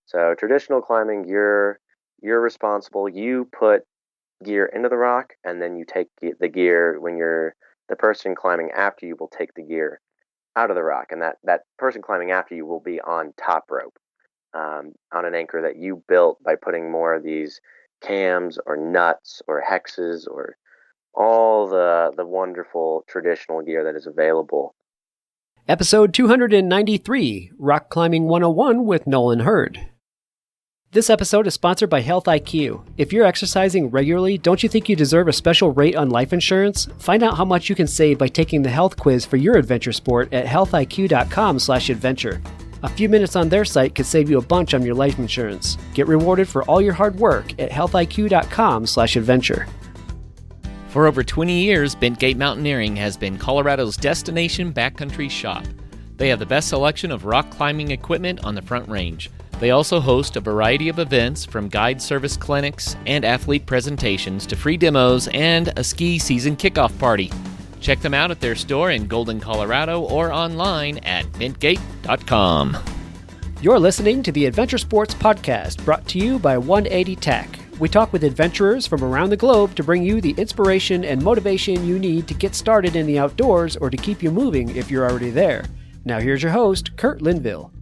So traditional climbing, you're responsible. You put gear into the rock, and then you take the gear when the person climbing after you will take the gear out of the rock, and that person climbing after you will be on top rope, on an anchor that you built by putting more of these cams or nuts or hexes or all the wonderful traditional gear that is available. Episode 293, Rock Climbing 101 with Nolan Hurd. This episode is sponsored by Health IQ. If you're exercising regularly, don't you think you deserve a special rate on life insurance? Find out how much you can save by taking the health quiz for your adventure sport at healthiq.com/adventure. A few minutes on their site could save you a bunch on your life insurance. Get rewarded for all your hard work at healthiq.com/adventure. For over 20 years, Bent Gate Mountaineering has been Colorado's destination backcountry shop. They have the best selection of rock climbing equipment on the Front Range. They also host a variety of events, from guide service clinics and athlete presentations to free demos and a ski season kickoff party. Check them out at their store in Golden, Colorado, or online at bentgate.com. You're listening to the Adventure Sports Podcast, brought to you by 180 Tech. We talk with adventurers from around the globe to bring you the inspiration and motivation you need to get started in the outdoors or to keep you moving if you're already there. Now here's your host, Kurt Linville.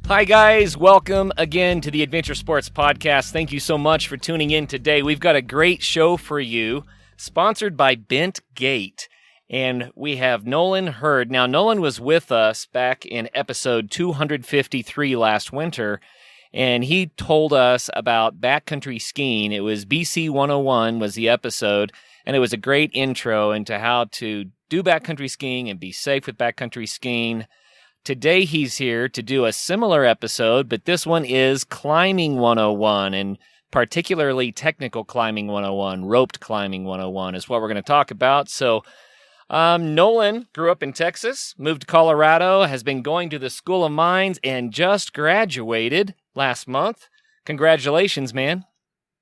Hi guys, welcome again to the Adventure Sports Podcast. Thank you so much for tuning in today. We've got a great show for you, sponsored by Bent Gate, and we have Nolan Hurd. Now, Nolan was with us back in episode 253 last winter, and he told us about backcountry skiing. It was BC101 was the episode, and it was a great intro into how to do backcountry skiing and be safe with backcountry skiing. Today he's here to do a similar episode, but this one is Climbing 101, and particularly technical climbing 101, roped climbing 101 is what we're going to talk about. So Nolan grew up in Texas, moved to Colorado, has been going to the School of Mines, and just graduated last month. Congratulations, man.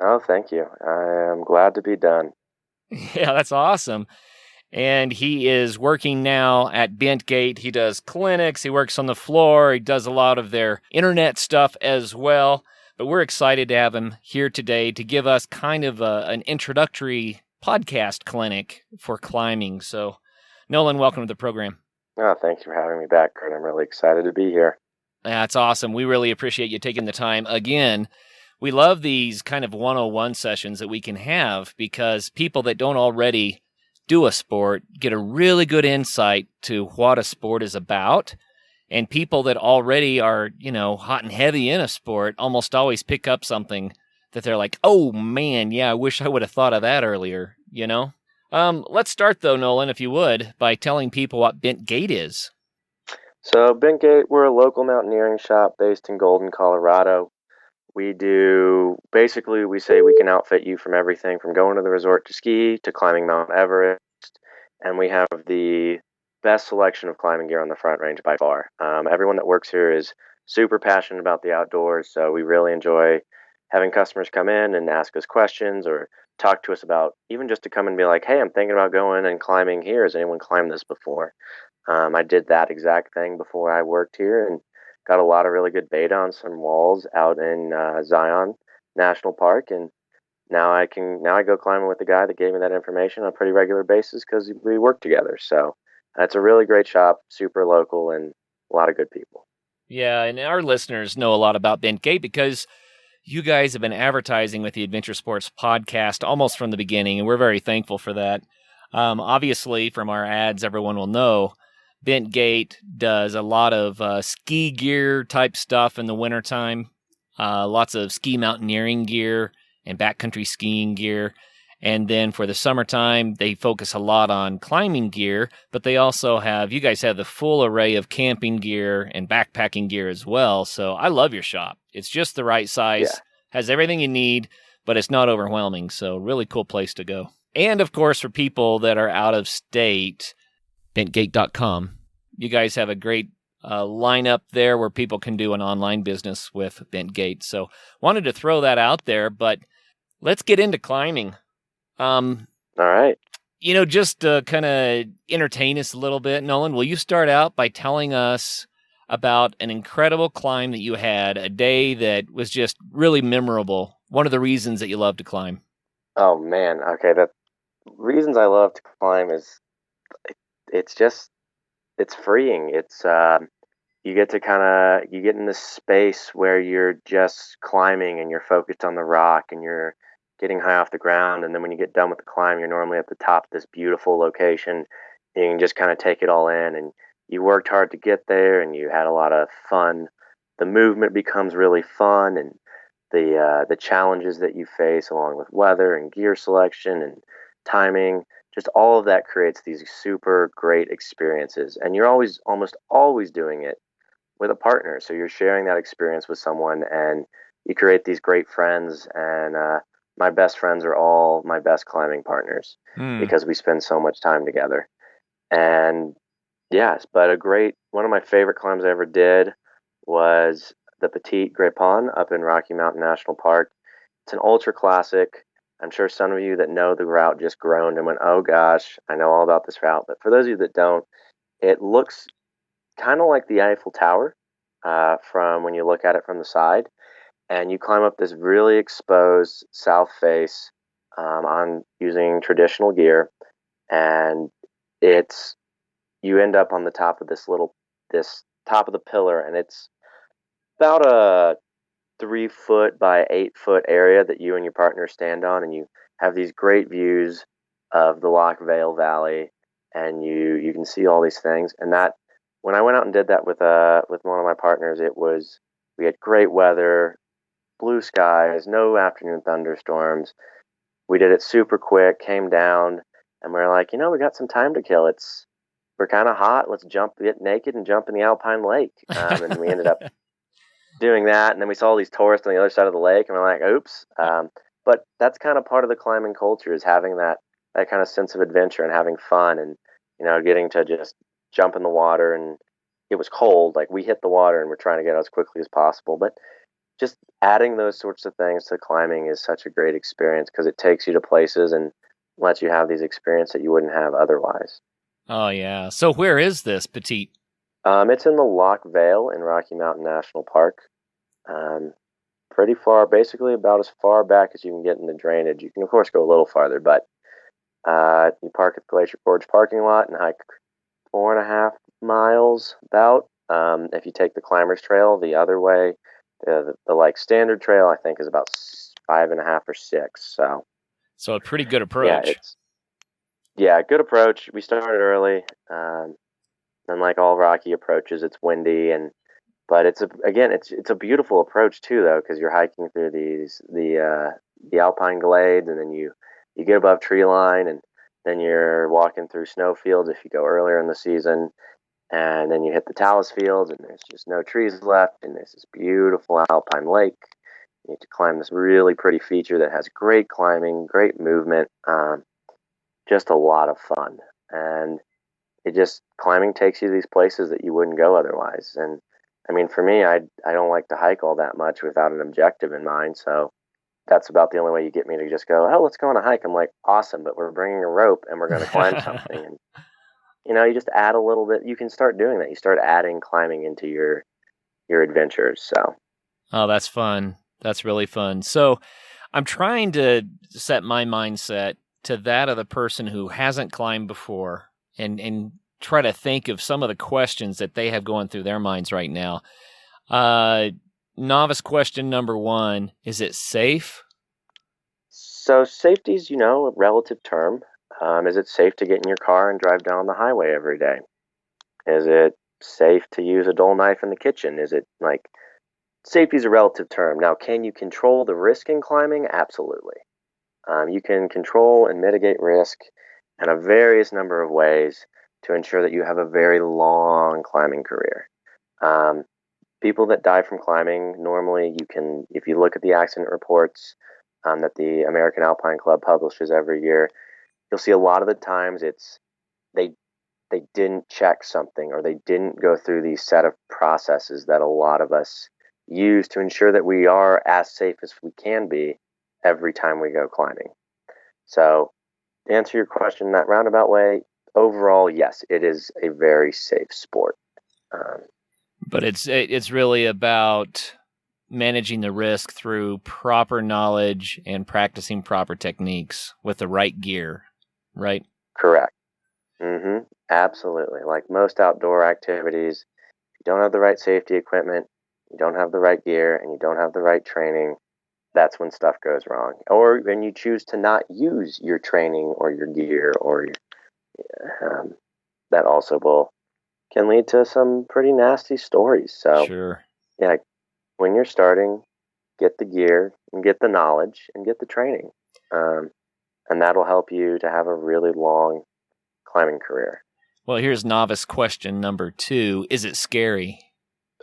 Oh, thank you. I am glad to be done. Yeah, that's awesome. And he is working now at Bent Gate. He does clinics, he works on the floor, he does a lot of their internet stuff as well. But we're excited to have him here today to give us kind of an introductory podcast clinic for climbing. So, Nolan, welcome to the program. Oh, thanks for having me back, Kurt. I'm really excited to be here. That's awesome. We really appreciate you taking the time. Again, we love these kind of 101 sessions that we can have because people that don't already do a sport get a really good insight to what a sport is about, and people that already are, hot and heavy in a sport almost always pick up something that they're like, oh man, yeah, I wish I would have thought of that earlier, Let's start though, Nolan, if you would, by telling people what Bent Gate is. So Bent Gate, we're a local mountaineering shop based in Golden, Colorado. We say we can outfit you from everything from going to the resort to ski to climbing Mount Everest. And we have the best selection of climbing gear on the Front Range by far. Everyone that works here is super passionate about the outdoors. So we really enjoy having customers come in and ask us questions or talk to us about, even just to come and be like, hey, I'm thinking about going and climbing here. Has anyone climbed this before? I did that exact thing before I worked here and got a lot of really good beta on some walls out in Zion National Park, and now I go climbing with the guy that gave me that information on a pretty regular basis because we work together. So it's a really great shop, super local, and a lot of good people. Yeah, and our listeners know a lot about Bent Gate because you guys have been advertising with the Adventure Sports Podcast almost from the beginning, and we're very thankful for that. Obviously, from our ads, everyone will know Bent Gate does a lot of ski gear type stuff in the wintertime, lots of ski mountaineering gear and backcountry skiing gear. And then for the summertime, they focus a lot on climbing gear, but they also you guys have the full array of camping gear and backpacking gear as well. So I love your shop. It's just the right size, has everything you need, but it's not overwhelming. So really cool place to go. And of course, for people that are out of state, bentgate.com. You guys have a great lineup there where people can do an online business with Bent Gate. So wanted to throw that out there, but let's get into climbing. All right. Just to kind of entertain us a little bit, Nolan, will you start out by telling us about an incredible climb that you had, a day that was just really memorable. One of the reasons that you love to climb. Oh man, okay. The reasons I love to climb is it's just it's freeing. It's you get to you get in this space where you're just climbing and you're focused on the rock and you're getting high off the ground. And then when you get done with the climb, you're normally at the top of this beautiful location. And you can just kind of take it all in. And you worked hard to get there, and you had a lot of fun. The movement becomes really fun, and the challenges that you face, along with weather and gear selection and timing, just all of that creates these super great experiences. And you're almost always doing it with a partner. So you're sharing that experience with someone, and you create these great friends. And my best friends are all my best climbing partners because we spend so much time together. And yes, but one of my favorite climbs I ever did was the Petite Great Pond up in Rocky Mountain National Park. It's an ultra classic. I'm sure some of you that know the route just groaned and went, oh gosh, I know all about this route. But for those of you that don't, it looks kind of like the Eiffel Tower from when you look at it from the side. And you climb up this really exposed south face on using traditional gear. And you end up on the top of this top of the pillar, and it's about a 3 foot by 8 foot area that you and your partner stand on, and you have these great views of the Loch Vale Valley, and you can see all these things. And that when I went out and did that with one of my partners, we had great weather, blue skies, no afternoon thunderstorms. We did it super quick, came down, and we were like, we got some time to kill. We're kind of hot. Let's get naked and jump in the Alpine Lake. And we ended up doing that. And then we saw all these tourists on the other side of the lake, and we're like, oops. But that's kind of part of the climbing culture, is having that kind of sense of adventure and having fun, and getting to just jump in the water. And it was cold. Like, we hit the water and we're trying to get out as quickly as possible. But just adding those sorts of things to climbing is such a great experience, because it takes you to places and lets you have these experiences that you wouldn't have otherwise. Oh, yeah. So where is this Petite? It's in the Loch Vale in Rocky Mountain National Park. Pretty far, basically about as far back as you can get in the drainage. You can, of course, go a little farther, but you park at the Glacier Gorge parking lot and hike 4.5 miles about. If you take the Climbers Trail the other way, the like standard trail, I think, is about 5.5 or 6. So a pretty good approach. Good approach. We started early, and like all rocky approaches, it's windy, but it's a beautiful approach too, though, because you're hiking through the alpine glades, and then you get above tree line, and then you're walking through snow fields if you go earlier in the season, and then you hit the talus fields, and there's just no trees left, and there's this beautiful alpine lake. You need to climb this really pretty feature that has great climbing, great movement, just a lot of fun. And climbing takes you to these places that you wouldn't go otherwise. And I mean, for me, I don't like to hike all that much without an objective in mind. So that's about the only way you get me to just go, oh, let's go on a hike. I'm like, awesome, but we're bringing a rope and we're going to climb something. And you just add a little bit. You can start doing that. You start adding climbing into your adventures. So, oh, that's fun. That's really fun. So I'm trying to set my mindset to that of the person who hasn't climbed before, and try to think of some of the questions that they have going through their minds right now. Novice question number 1, is it safe? So safety's, a relative term. Is it safe to get in your car and drive down the highway every day? Is it safe to use a dull knife in the kitchen? Is it safety is a relative term. Now, can you control the risk in climbing? Absolutely. You can control and mitigate risk in a various number of ways to ensure that you have a very long climbing career. People that die from climbing, normally if you look at the accident reports that the American Alpine Club publishes every year, you'll see a lot of the times they didn't check something, or they didn't go through these set of processes that a lot of us use to ensure that we are as safe as we can be every time we go climbing. So to answer your question in that roundabout way, overall, yes, it is a very safe sport. But it's really about managing the risk through proper knowledge and practicing proper techniques with the right gear, right? Correct. Absolutely. Like most outdoor activities, if you don't have the right safety equipment, you don't have the right gear, and you don't have the right training, that's when stuff goes wrong. Or when you choose to not use your training or your gear, or that also can lead to some pretty nasty stories. So, Sure. yeah, when you're starting, get the gear and get the knowledge and get the training. And that'll help you to have a really long climbing career. Well, here's novice question number 2. Is it scary?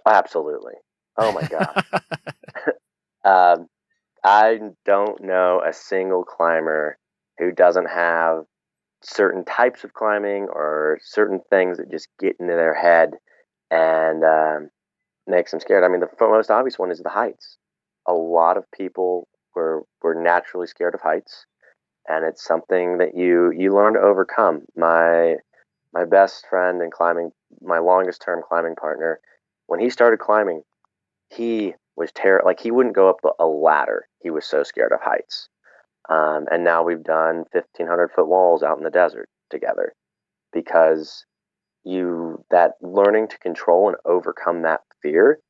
Absolutely. Oh my gosh. I don't know a single climber who doesn't have certain types of climbing or certain things that just get into their head and makes them scared. I mean, the most obvious one is the heights. A lot of people were naturally scared of heights, and it's something that you learn to overcome. My best friend in climbing, my longest term climbing partner, when he started climbing, he was like he wouldn't go up a ladder. He was so scared of heights. And now we've done 1,500-foot walls out in the desert together because that learning to control and overcome that fear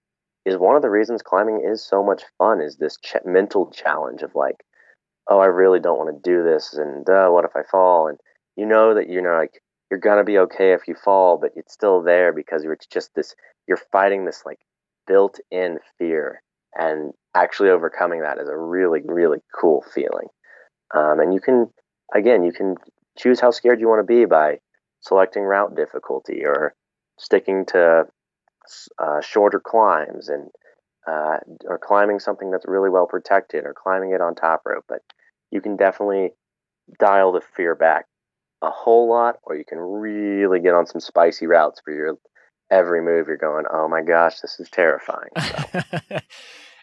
is one of the reasons climbing is so much fun, is this mental challenge of like, oh, I really don't want to do this, and what if I fall? And you know that like you're gonna be okay if you fall, but it's still there because it's just this, you're fighting this like built-in fear, and actually overcoming that is a really, really cool feeling. And you can choose how scared you want to be by selecting route difficulty or sticking to shorter climbs, and or climbing something that's really well protected, or climbing it on top rope. But you can definitely dial the fear back a whole lot, or you can really get on some spicy routes where you're every move you're going, oh my gosh, this is terrifying.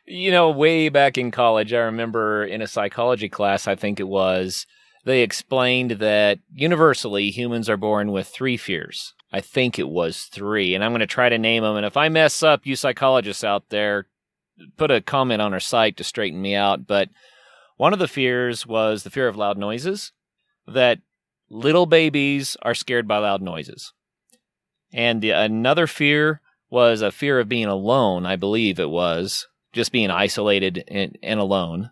So. Way back in college, I remember in a psychology class, I think it was, they explained that universally humans are born with 3 fears. I think it was 3, and I'm going to try to name them. And if I mess up, you psychologists out there, put a comment on our site to straighten me out. But one of the fears was the fear of loud noises, that little babies are scared by loud noises. And another fear was a fear of being alone, I believe it was, just being isolated and alone.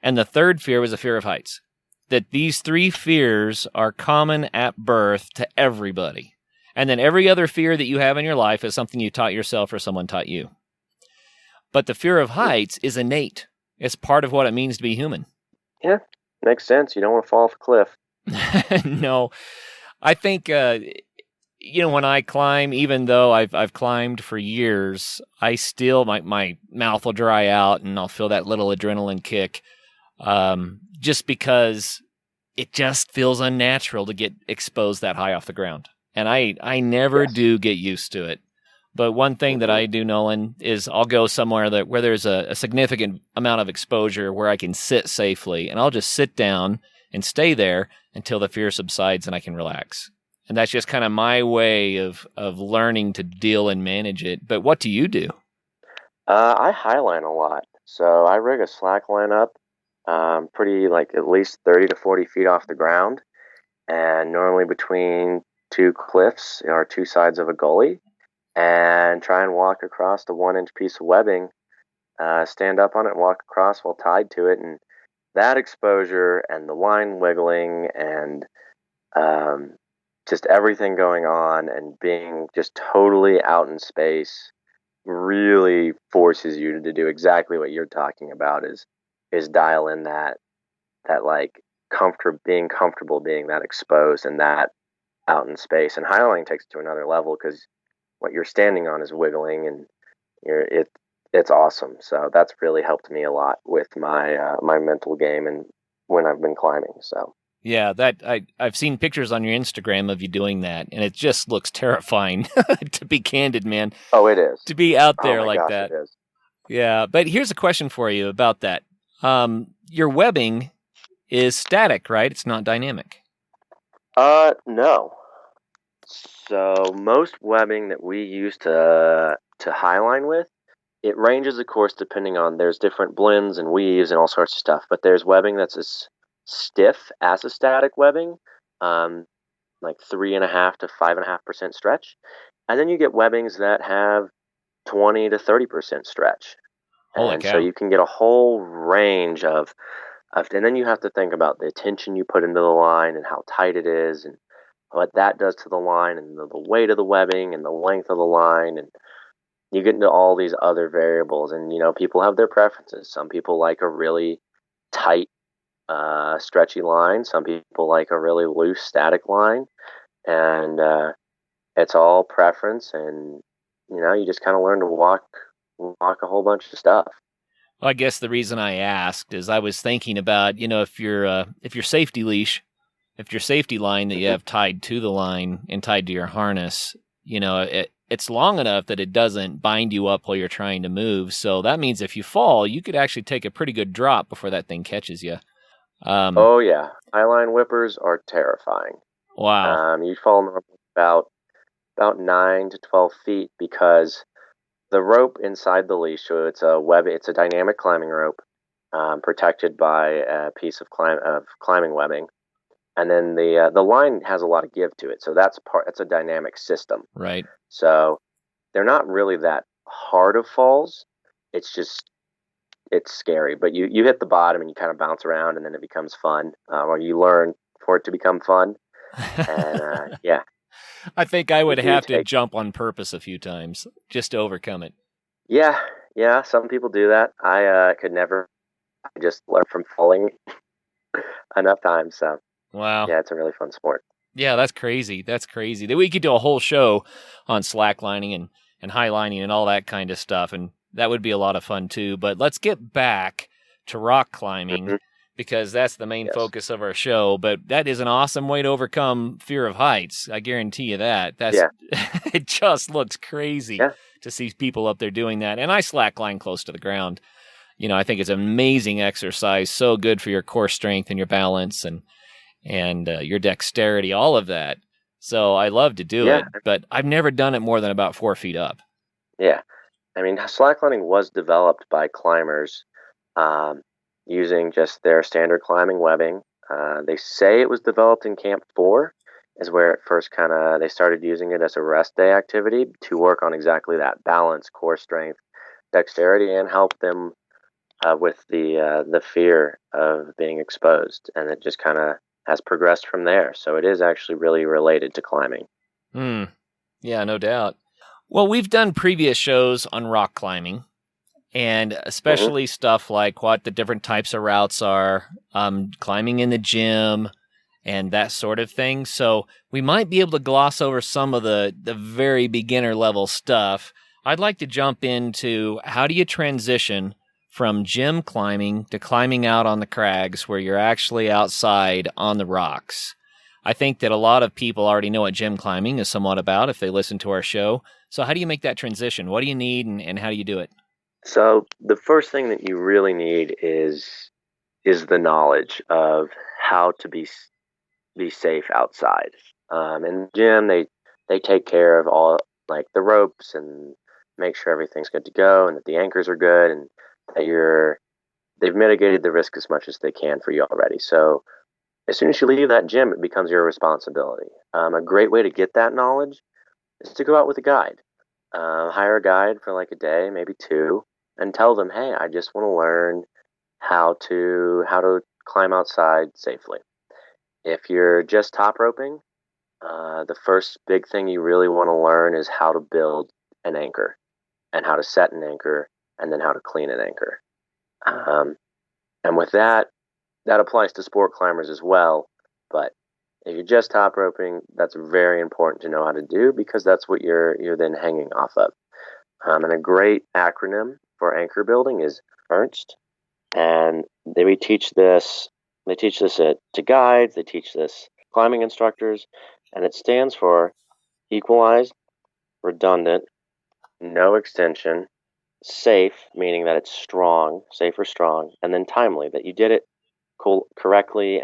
And the third fear was a fear of heights. That these 3 fears are common at birth to everybody. And then every other fear that you have in your life is something you taught yourself or someone taught you. But the fear of heights is innate. It's part of what it means to be human. Yeah, makes sense. You don't want to fall off a cliff. No. I think, when I climb, even though I've climbed for years, I still, my mouth will dry out and I'll feel that little adrenaline kick. Just because it just feels unnatural to get exposed that high off the ground. And I never do get used to it. But one thing that I do, Nolan, is I'll go somewhere where there's a significant amount of exposure where I can sit safely, and I'll just sit down and stay there until the fear subsides and I can relax. And that's just kind of my way of learning to deal and manage it. But what do you do? I highline a lot. So I rig a slack line up pretty like at least 30 to 40 feet off the ground, and normally between 2 cliffs or 2 sides of a gully, and try and walk across the 1-inch piece of webbing, stand up on it and walk across while tied to it. And that exposure and the line wiggling and just everything going on and being just totally out in space really forces you to do exactly what you're talking about, is dial in that like being comfortable being that exposed and that out in space. And highlining takes it to another level because what you're standing on is wiggling, and it's awesome. So that's really helped me a lot with my my mental game and when I've been climbing. So yeah, I've seen pictures on your Instagram of you doing that, and it just looks terrifying. To be candid, man. Oh, it is. To be out there like that. It is. Yeah, but here's a question for you about that. Your webbing is static, right? It's not dynamic. No. So most webbing that we use to highline with, it ranges, of course, depending on, there's different blends and weaves and all sorts of stuff. But there's webbing that's as stiff as a static webbing, like 3.5 to 5.5% stretch, and then you get webbings that have 20 to 30% stretch, Holy and so cow. you can get a whole range of. And then you have to think about the tension you put into the line and how tight it is, and what that does to the line, and the weight of the webbing and the length of the line, and you get into all these other variables. And people have their preferences. Some people like a really tight, stretchy line. Some people like a really loose, static line, and it's all preference. And you just kind of learn to walk a whole bunch of stuff. Well, I guess the reason I asked is I was thinking about, if your safety leash, if your safety line that you have tied to the line and tied to your harness, it's long enough that it doesn't bind you up while you're trying to move. So that means if you fall, you could actually take a pretty good drop before that thing catches you. Oh yeah, highline whippers are terrifying. Wow. You fall normally about 9 to 12 feet, because the rope inside the leash, so it's a dynamic climbing rope, protected by a piece of climbing webbing, and then the line has a lot of give to it. So that's a dynamic system. Right. So they're not really that hard of falls. It's scary, but you hit the bottom and you kind of bounce around, and then it becomes fun, or you learn for it to become fun. And yeah, I think I would you do have to take. jump on purpose a few times just to overcome it. Yeah. Some people do that. I could never. I just learned from falling enough times. So Wow. yeah, it's a really fun sport. Yeah, that's crazy. That's crazy. That we could do a whole show on slacklining and highlining and all that kind of stuff, and that would be a lot of fun too. But let's get back to rock climbing, Hmm. because that's the main Yes. focus of our show. But that is an awesome way to overcome fear of heights. I guarantee you that. Yeah. It just looks crazy Yeah. to see people up there doing that. And I slackline close to the ground. I think it's an amazing exercise, so good for your core strength and your balance and your dexterity, all of that. So I love to do Yeah. it, but I've never done it more than about 4 feet up. Yeah. I mean, slacklining was developed by climbers, um, using just their standard climbing webbing. They say it was developed in Camp 4, is where it first they started using it as a rest day activity to work on exactly that: balance, core strength, dexterity, and help them with the fear of being exposed. And it just kind of has progressed from there. So it is actually really related to climbing. Yeah, no doubt. Well, we've done previous shows on rock climbing, and Hmm. especially stuff like what the different types of routes are, climbing in the gym, and that sort of thing. So we might be able to gloss over some of the very beginner level stuff. I'd like to jump into how do you transition from gym climbing to climbing out on the crags where you're actually outside on the rocks. I think that a lot of people already know what gym climbing is somewhat about if they listen to our show. So how do you make that transition? What do you need, and how do you do it? So the first thing that you really need is the knowledge of how to be safe outside. In the gym, they take care of all, like, the ropes, and make sure everything's good to go, and that the anchors are good, and that they've mitigated the risk as much as they can for you already. So as soon as you leave that gym, it becomes your responsibility. A great way to get that knowledge is to go out with a guide. Hire a guide for like a day, maybe two, and tell them, "Hey, I just want to learn how to climb outside safely." If you're just top roping, the first big thing you really want to learn is how to build an anchor, and how to set an anchor, and then how to clean an anchor. Um, and with that applies to sport climbers as well. But if you're just top roping, that's very important to know how to do, because that's what you're then hanging off of. And a great acronym for anchor building is ERNST, and they teach this. They teach this to guides. They teach this climbing instructors, and it stands for equalized, redundant, no extension, safe, meaning that it's strong, safe or strong, and then timely, that you did it correctly,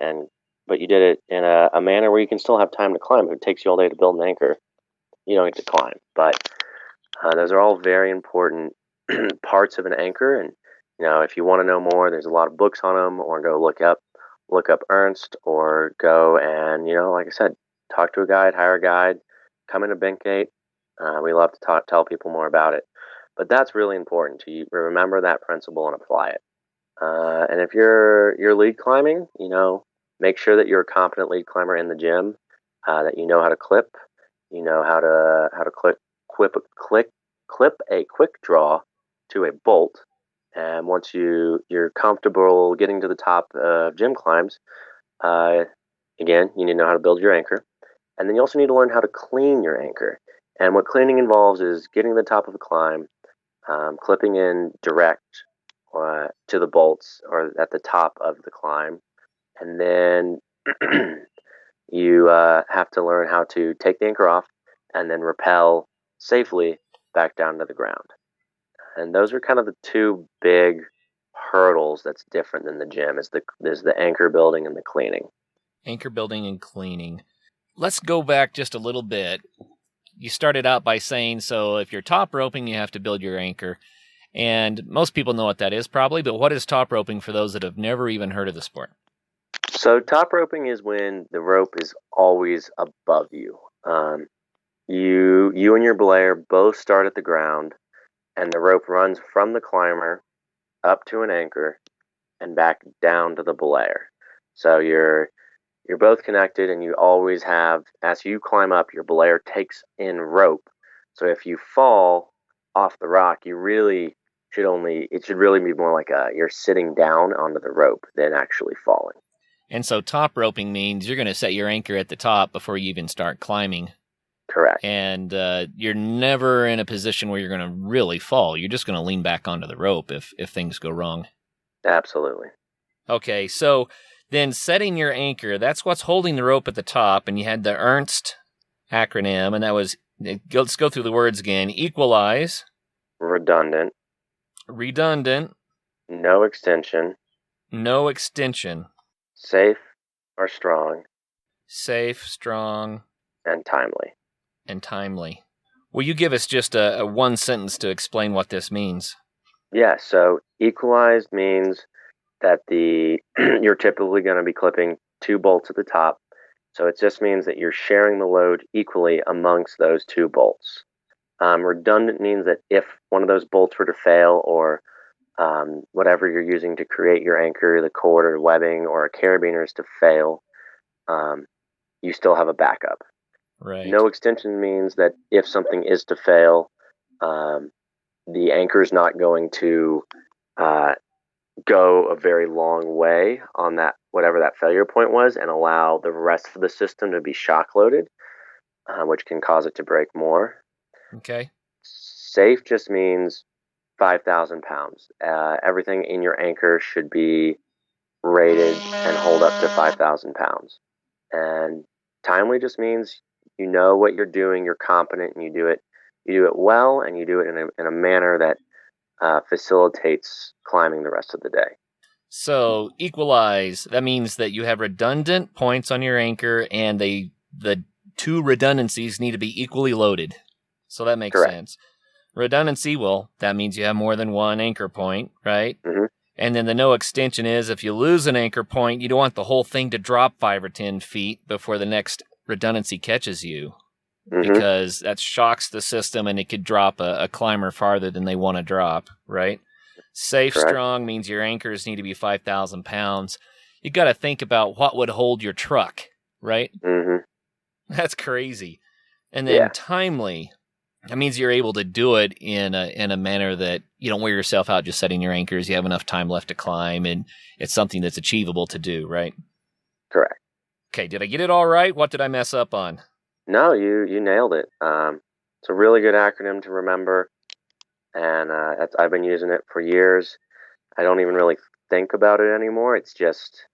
but you did it in a manner where you can still have time to climb. If it takes you all day to build an anchor, you don't get to climb. But those are all very important parts of an anchor. And if you want to know more, there's a lot of books on them, or go look up Ernst, or go and like I said, talk to a guide, hire a guide, come into Bengate. We love to tell people more about it. But that's really important to remember that principle and apply it. And if you're lead climbing, make sure that you're a competent lead climber in the gym, that you know how to clip, how to clip a quick draw to a bolt. And once you're comfortable getting to the top of gym climbs, again, you need to know how to build your anchor. And then you also need to learn how to clean your anchor. And what cleaning involves is getting to the top of a climb, clipping in direct to the bolts or at the top of the climb. And then you have to learn how to take the anchor off and then rappel safely back down to the ground. And those are kind of the two big hurdles that's different than the gym, is the anchor building and the cleaning. Anchor building and cleaning. Let's go back just a little bit. You started out by saying, so if you're top roping, you have to build your anchor. And most people know what that is probably, but what is top roping for those that have never even heard of the sport? So top roping is when the rope is always above you. You and your belayer both start at the ground, and the rope runs from the climber up to an anchor and back down to the belayer. So you're both connected, and you always have, as you climb up, your belayer takes in rope. So if you fall off the rock, it should really be more like you're sitting down onto the rope than actually falling. And so top roping means you're going to set your anchor at the top before you even start climbing. Correct. And you're never in a position where you're going to really fall. You're just going to lean back onto the rope if things go wrong. Absolutely. Okay, so then setting your anchor, that's what's holding the rope at the top. And you had the Ernst acronym, and that was, let's go through the words again. Equalize. Redundant. No extension. Safe or strong. And timely. Will you give us just a one sentence to explain what this means? Yeah, so equalized means that you're typically going to be clipping 2 bolts at the top. So it just means that you're sharing the load equally amongst those 2 bolts. Redundant means that if one of those bolts were to fail, or whatever you're using to create your anchor, the cord or webbing or a carabiners to fail, you still have a backup. Right. No extension means that if something is to fail, the anchor is not going to go a very long way on that, whatever that failure point was, and allow the rest of the system to be shock loaded, which can cause it to break more. Okay. Safe just means 5,000 pounds. Everything in your anchor should be rated and hold up to 5,000 pounds. And timely just means you know what you're doing, you're competent, and you do it well, and you do it in a manner that facilitates climbing the rest of the day. So equalize, that means that you have redundant points on your anchor, and the 2 redundancies need to be equally loaded. So that makes Correct. sense. Redundancy, well, that means you have more than one anchor point, right? Mm-hmm. And then the no extension is if you lose an anchor point, you don't want the whole thing to drop 5 or 10 feet before the next redundancy catches you, because that shocks the system and it could drop a climber farther than they want to drop, right? Safe, Correct. Strong means your anchors need to be 5,000 pounds. You got to think about what would hold your truck, right? Mm-hmm. That's crazy. And then Timely, that means you're able to do it in a manner that you don't wear yourself out just setting your anchors. You have enough time left to climb, and it's something that's achievable to do, right? Correct. Okay, did I get it all right? What did I mess up on? No, you nailed it. It's a really good acronym to remember, and I've been using it for years. I don't even really think about it anymore. It's just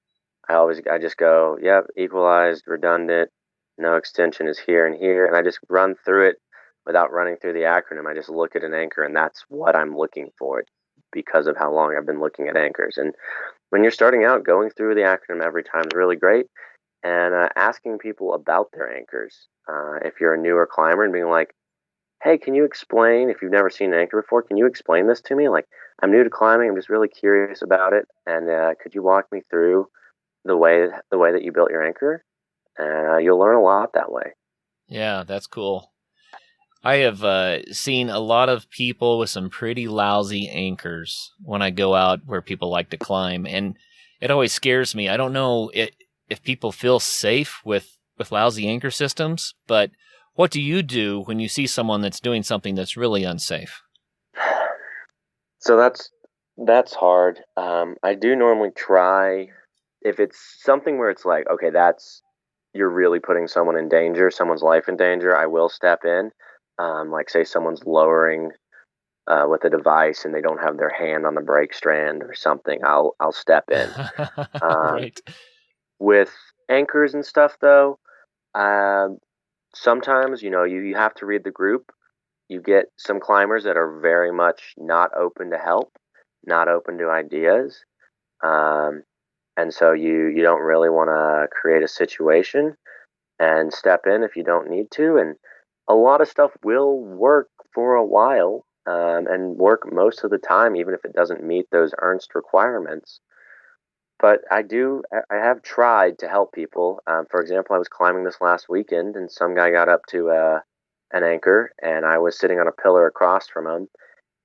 I just go, yep, equalized, redundant, no extension is here and here, and I just run through it without running through the acronym. I just look at an anchor, and that's what I'm looking for because of how long I've been looking at anchors. And when you're starting out, going through the acronym every time is really great. and asking people about their anchors. If you're a newer climber and being like, hey, can you explain, if you've never seen an anchor before, can you explain this to me? Like, I'm new to climbing, I'm just really curious about it, and could you walk me through the way that you built your anchor? And you'll learn a lot that way. Yeah, that's cool. I have seen a lot of people with some pretty lousy anchors when I go out where people like to climb, and it always scares me. I don't know if people feel safe with lousy anchor systems, but what do you do when you see someone that's doing something that's really unsafe? So that's hard. I do normally try, if it's something where it's like, okay, you're really putting someone in danger, someone's life in danger, I will step in. Like say someone's lowering with a device and they don't have their hand on the brake strand or something, I'll step in. Right. With anchors and stuff, though, sometimes you have to read the group. You get some climbers that are very much not open to help, not open to ideas, and so you don't really want to create a situation and step in if you don't need to. And a lot of stuff will work for a while, and work most of the time, even if it doesn't meet those Ernst requirements. But I have tried to help people. For example, I was climbing this last weekend, and some guy got up to an anchor, and I was sitting on a pillar across from him,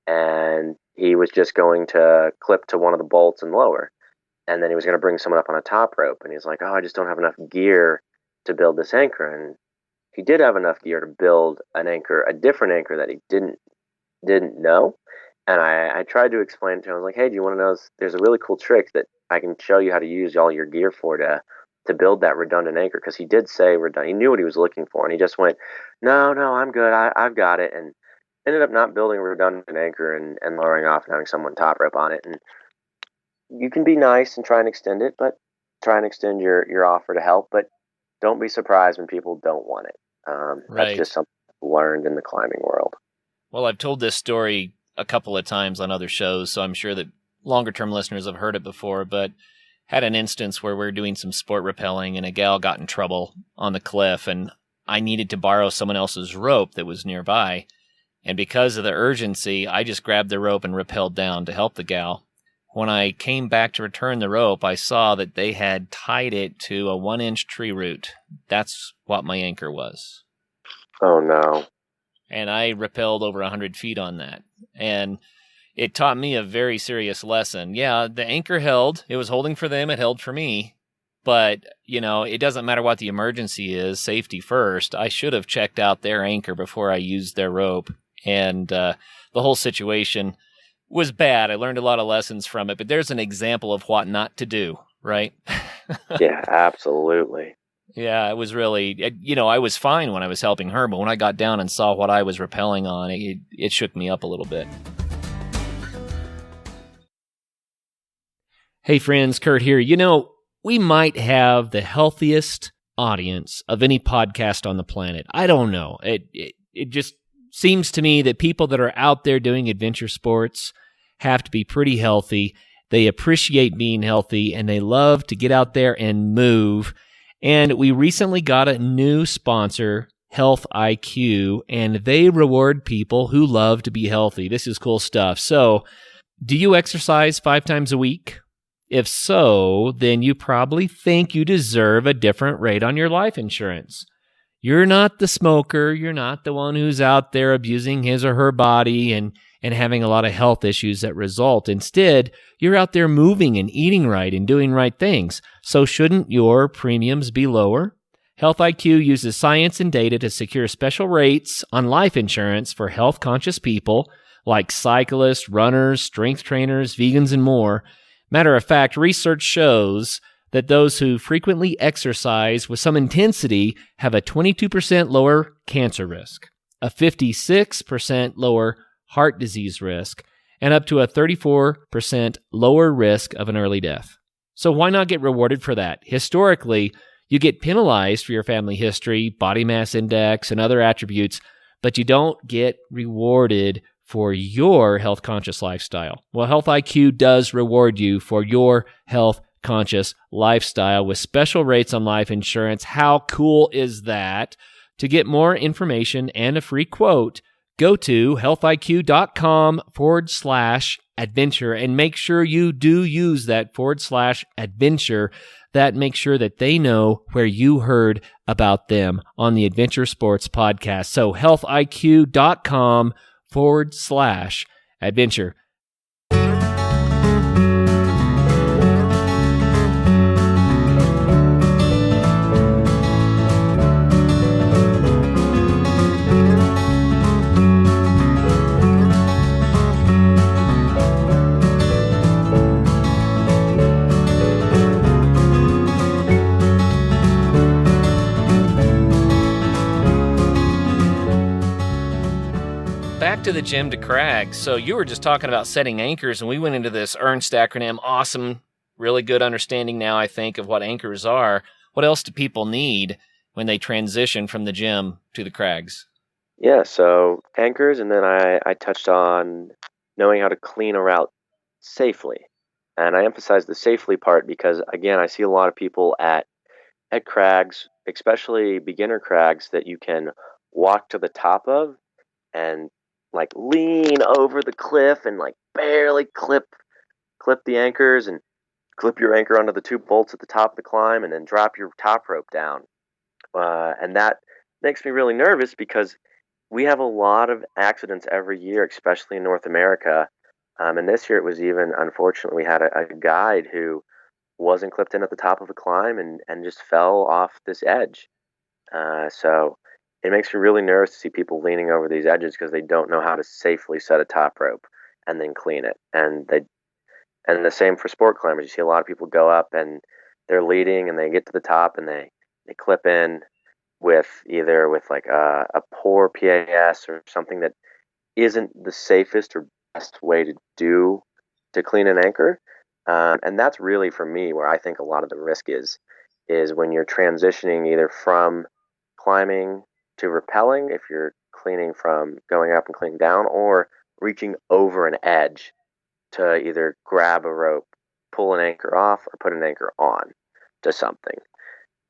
and he was just going to clip to one of the bolts and lower. And then he was going to bring someone up on a top rope, and he's like, oh, I just don't have enough gear to build this anchor. And he did have enough gear to build an anchor, a different anchor that he didn't know. And I tried to explain it to him. I was like, hey, do you want to know, there's a really cool trick that I can show you how to use all your gear for to build that redundant anchor. Because he did say redundant. He knew what he was looking for, and he just went, no, I'm good. I've got it. And ended up not building a redundant anchor and lowering off and having someone top rope on it. And you can be nice and try and extend it, but try and extend your offer to help. But don't be surprised when people don't want it. Right. That's just something I've learned in the climbing world. Well, I've told this story a couple of times on other shows, so I'm sure that longer-term listeners have heard it before, but had an instance where we were doing some sport rappelling and a gal got in trouble on the cliff, and I needed to borrow someone else's rope that was nearby. And because of the urgency, I just grabbed the rope and rappelled down to help the gal. When I came back to return the rope, I saw that they had tied it to a 1-inch tree root. That's what my anchor was. Oh, no. And I rappelled over 100 feet on that. And it taught me a very serious lesson. Yeah, the anchor held. It was holding for them. It held for me. But, it doesn't matter what the emergency is, safety first. I should have checked out their anchor before I used their rope. And the whole situation was bad. I learned a lot of lessons from it, but there's an example of what not to do, right? Yeah, absolutely. Yeah, it was really, I was fine when I was helping her, but when I got down and saw what I was rappelling on, it shook me up a little bit. Hey friends, Kurt here. We might have the healthiest audience of any podcast on the planet. I don't know. It just seems to me that people that are out there doing adventure sports have to be pretty healthy. They appreciate being healthy, and they love to get out there and move. And we recently got a new sponsor, Health IQ, and they reward people who love to be healthy. This is cool stuff. So, do you exercise 5 times a week? If so, then you probably think you deserve a different rate on your life insurance. You're not the smoker. You're not the one who's out there abusing his or her body and having a lot of health issues that result. Instead, you're out there moving and eating right and doing right things. So shouldn't your premiums be lower? Health IQ uses science and data to secure special rates on life insurance for health-conscious people like cyclists, runners, strength trainers, vegans, and more. Matter of fact, research shows that those who frequently exercise with some intensity have a 22% lower cancer risk, a 56% lower heart disease risk, and up to a 34% lower risk of an early death. So why not get rewarded for that? Historically, you get penalized for your family history, body mass index, and other attributes, but you don't get rewarded for your health-conscious lifestyle. Well, Health IQ does reward you for your health conscious lifestyle with special rates on life insurance. How cool is that? To get more information and a free quote, go to healthiq.com/adventure and make sure you do use that /adventure. That makes sure that they know where you heard about them on the Adventure Sports Podcast. So healthiq.com/adventure. Back to the gym to crag. So you were just talking about setting anchors, and we went into this Ernst acronym. Awesome, really good understanding now, I think, of what anchors are. What else do people need when they transition from the gym to the crags? Yeah, so anchors, and then I touched on knowing how to clean a route safely. And I emphasize the safely part because, again, I see a lot of people at crags, especially beginner crags, that you can walk to the top of and like lean over the cliff and like barely clip the anchors and clip your anchor onto the two bolts at the top of the climb and then drop your top rope down. And that makes me really nervous because we have a lot of accidents every year, especially in North America. And this year it was even, unfortunate, we had a guide who wasn't clipped in at the top of a climb and just fell off this edge. So it makes me really nervous to see people leaning over these edges because they don't know how to safely set a top rope and then clean it. And the same for sport climbers. You see a lot of people go up and they're leading and they get to the top and they clip in with like a poor PAS or something that isn't the safest or best way to clean an anchor. And that's really, for me, where I think a lot of the risk is when you're transitioning either from climbing to rappelling, if you're cleaning from going up and cleaning down, or reaching over an edge to either grab a rope, pull an anchor off, or put an anchor on to something.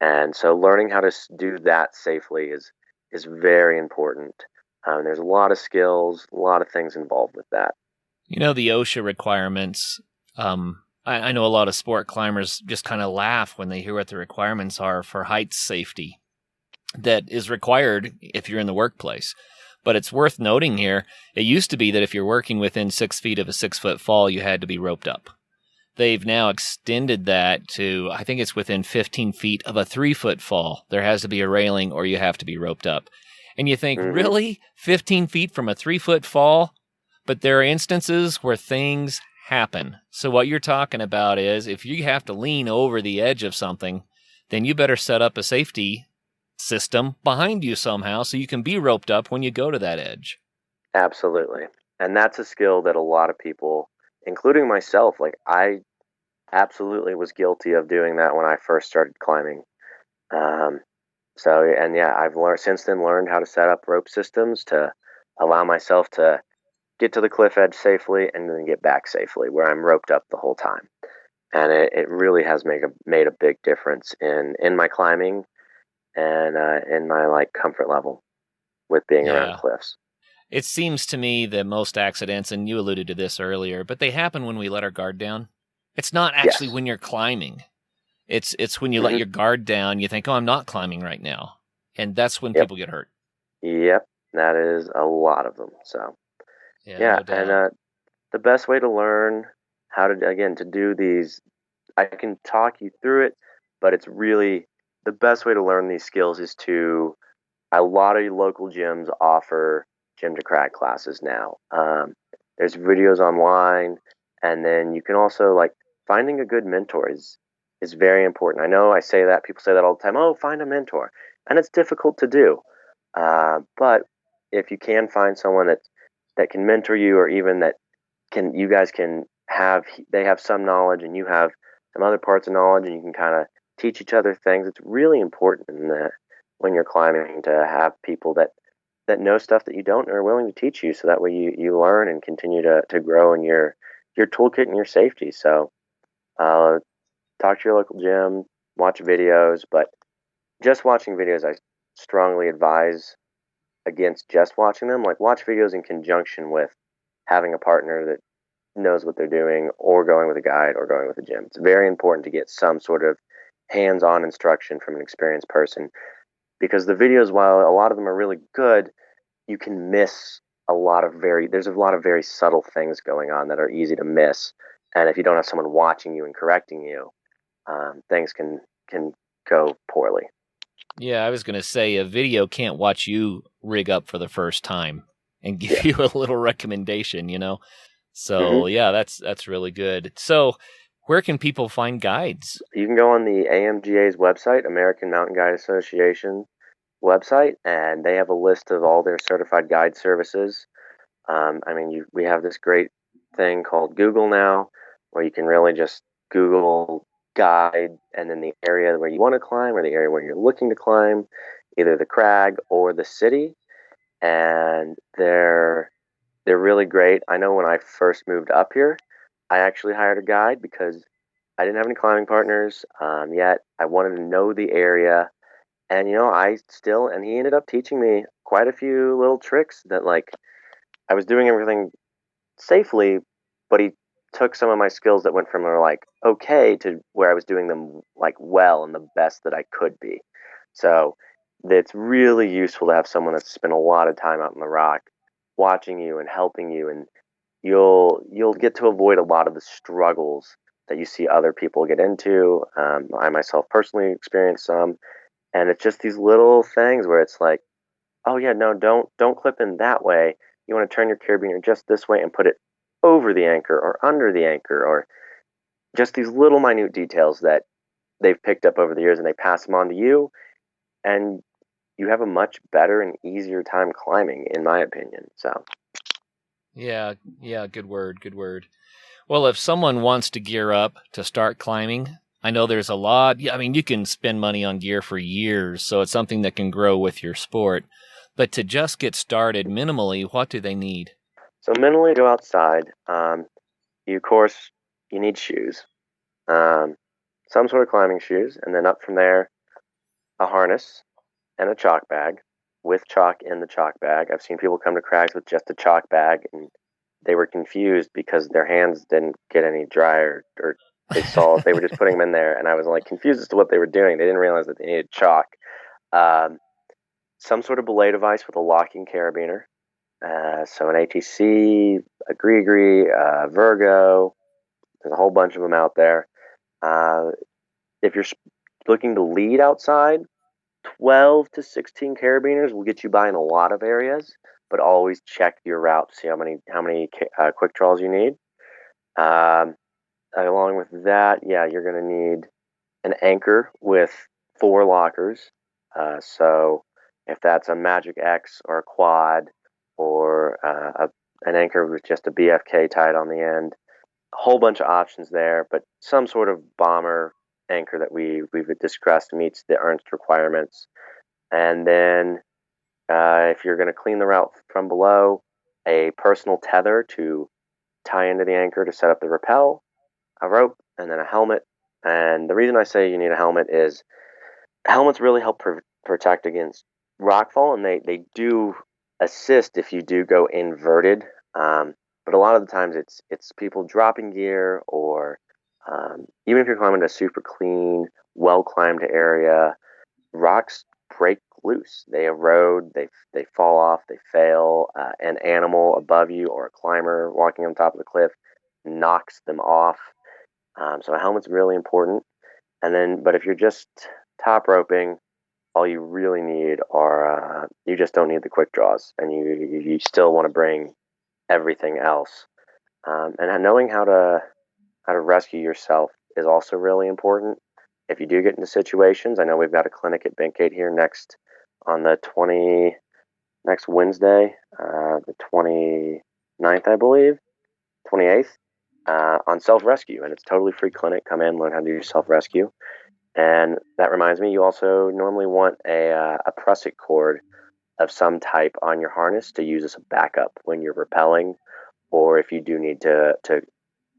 And so learning how to do that safely is very important. There's a lot of skills, a lot of things involved with that. You know, the OSHA requirements, I know a lot of sport climbers just kind of laugh when they hear what the requirements are for height safety that is required if you're in the workplace. But it's worth noting here, it used to be that if you're working within 6 feet of a 6-foot fall, you had to be roped up. They've now extended that to, I think it's within 15 feet of a 3-foot fall. There has to be a railing or you have to be roped up. And you think, really? 15 feet from a 3-foot fall? But there are instances where things happen. So what you're talking about is if you have to lean over the edge of something, then you better set up a safety system behind you somehow so you can be roped up when you go to that edge. Absolutely. And that's a skill that a lot of people, including myself, like I absolutely was guilty of doing that when I first started climbing. I've since then learned how to set up rope systems to allow myself to get to the cliff edge safely and then get back safely where I'm roped up the whole time. And it really has made a big difference in my climbing and in my like comfort level with being around cliffs. It seems to me that most accidents, and you alluded to this earlier, but they happen when we let our guard down. It's not actually when you're climbing. It's when you let your guard down, you think, oh, I'm not climbing right now. And that's when people get hurt. Yep, that is a lot of them. So, no and the best way to learn how to do these, I can talk you through it, but it's really the best way to learn these skills is a lot of local gyms offer gym to crag classes now. There's videos online, and then you can also finding a good mentor is very important. I know I say that, people say that all the time, oh, find a mentor. And it's difficult to do. But if you can find someone that can mentor you, or even you guys can they have some knowledge and you have some other parts of knowledge, and you can kind of teach each other things. It's really important when you're climbing to have people that know stuff that you don't and are willing to teach you, so that way you learn and continue to grow in your toolkit and your safety. So talk to your local gym, watch videos, but just watching videos, I strongly advise against just watching them. Like, watch videos in conjunction with having a partner that knows what they're doing, or going with a guide, or going with a gym. It's very important to get some sort of hands-on instruction from an experienced person, because the videos, while a lot of them are really good, you can miss there's a lot of very subtle things going on that are easy to miss. And if you don't have someone watching you and correcting you, things can go poorly. Yeah, I was going to say a video can't watch you rig up for the first time and give you a little recommendation, you know? So, yeah, that's really good. So, where can people find guides? You can go on the AMGA's website, American Mountain Guide Association website, and they have a list of all their certified guide services. We have this great thing called Google now, where you can really just Google guide and then the area where you want to climb, or the area where you're looking to climb, either the crag or the city, and they're really great. I know when I first moved up here, I actually hired a guide because I didn't have any climbing partners yet. I wanted to know the area, and he ended up teaching me quite a few little tricks that, like, I was doing everything safely, but he took some of my skills that went from like okay to where I was doing them like well and the best that I could be. So it's really useful to have someone that's spent a lot of time out in the rock watching you and helping you, and you'll get to avoid a lot of the struggles that you see other people get into. I myself personally experienced some, and it's just these little things where it's like, oh yeah, no, don't clip in that way. You want to turn your carabiner just this way and put it over the anchor or under the anchor, or just these little minute details that they've picked up over the years, and they pass them on to you, and you have a much better and easier time climbing, in my opinion. So Yeah, good word. Well, if someone wants to gear up to start climbing, I know there's a lot. I mean, you can spend money on gear for years, so it's something that can grow with your sport. But to just get started minimally, what do they need? So minimally, go outside. Of course, you need shoes, some sort of climbing shoes, and then up from there, a harness and a chalk bag with chalk in the chalk bag. I've seen people come to crags with just a chalk bag, and they were confused because their hands didn't get any drier, or they were just putting them in there, and I was like confused as to what they were doing. They didn't realize that they needed chalk. Some sort of belay device with a locking carabiner. So an ATC, a Gree, Virgo. There's a whole bunch of them out there. If you're looking to lead outside, 12 to 16 carabiners will get you by in a lot of areas, but always check your route to see how many quick draws you need. Along with that, you're going to need an anchor with 4 lockers. So if that's a Magic X or a quad, or an anchor with just a BFK tied on the end, a whole bunch of options there, but some sort of bomber anchor that we've discussed meets the Ernst requirements. And then if you're going to clean the route from below, a personal tether to tie into the anchor to set up the rappel, a rope, and then a helmet. And the reason I say you need a helmet is helmets really help protect against rockfall, and they do assist if you do go inverted. But a lot of the times it's people dropping gear, or even if you're climbing a super clean, well climbed area, rocks break loose. They erode. They fall off. They fail. An animal above you or a climber walking on top of the cliff knocks them off. So a helmet's really important. And then, but if you're just top roping, all you really need are you just don't need the quick draws, and you still want to bring everything else. And knowing how to rescue yourself is also really important. If you do get into situations, I know we've got a clinic at Bengate here next Wednesday, the 29th, I believe, 28th, on self-rescue, and it's totally free clinic. Come in, learn how to do self-rescue. And that reminds me, you also normally want a prusik cord of some type on your harness to use as a backup when you're rappelling, or if you do need to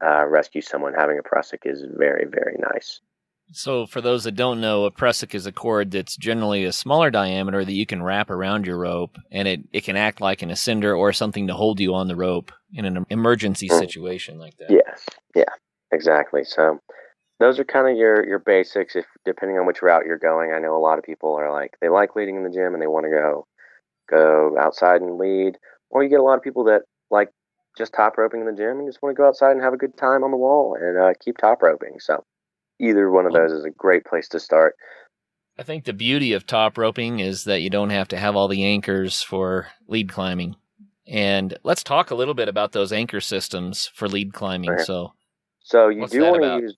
rescue someone. Having a prusik is very, very nice. So for those that don't know, a prusik is a cord that's generally a smaller diameter that you can wrap around your rope, and it can act like an ascender or something to hold you on the rope in an emergency situation like that. Yes, yeah, exactly. So those are kind of your basics. If depending on which route you're going, I know a lot of people are like they like leading in the gym and they want to go outside and lead, or you get a lot of people that like just top roping in the gym and just want to go outside and have a good time on the wall and keep top roping. So either one of those is a great place to start. I think the beauty of top roping is that you don't have to have all the anchors for lead climbing. And let's talk a little bit about those anchor systems for lead climbing. Okay. So you do want to use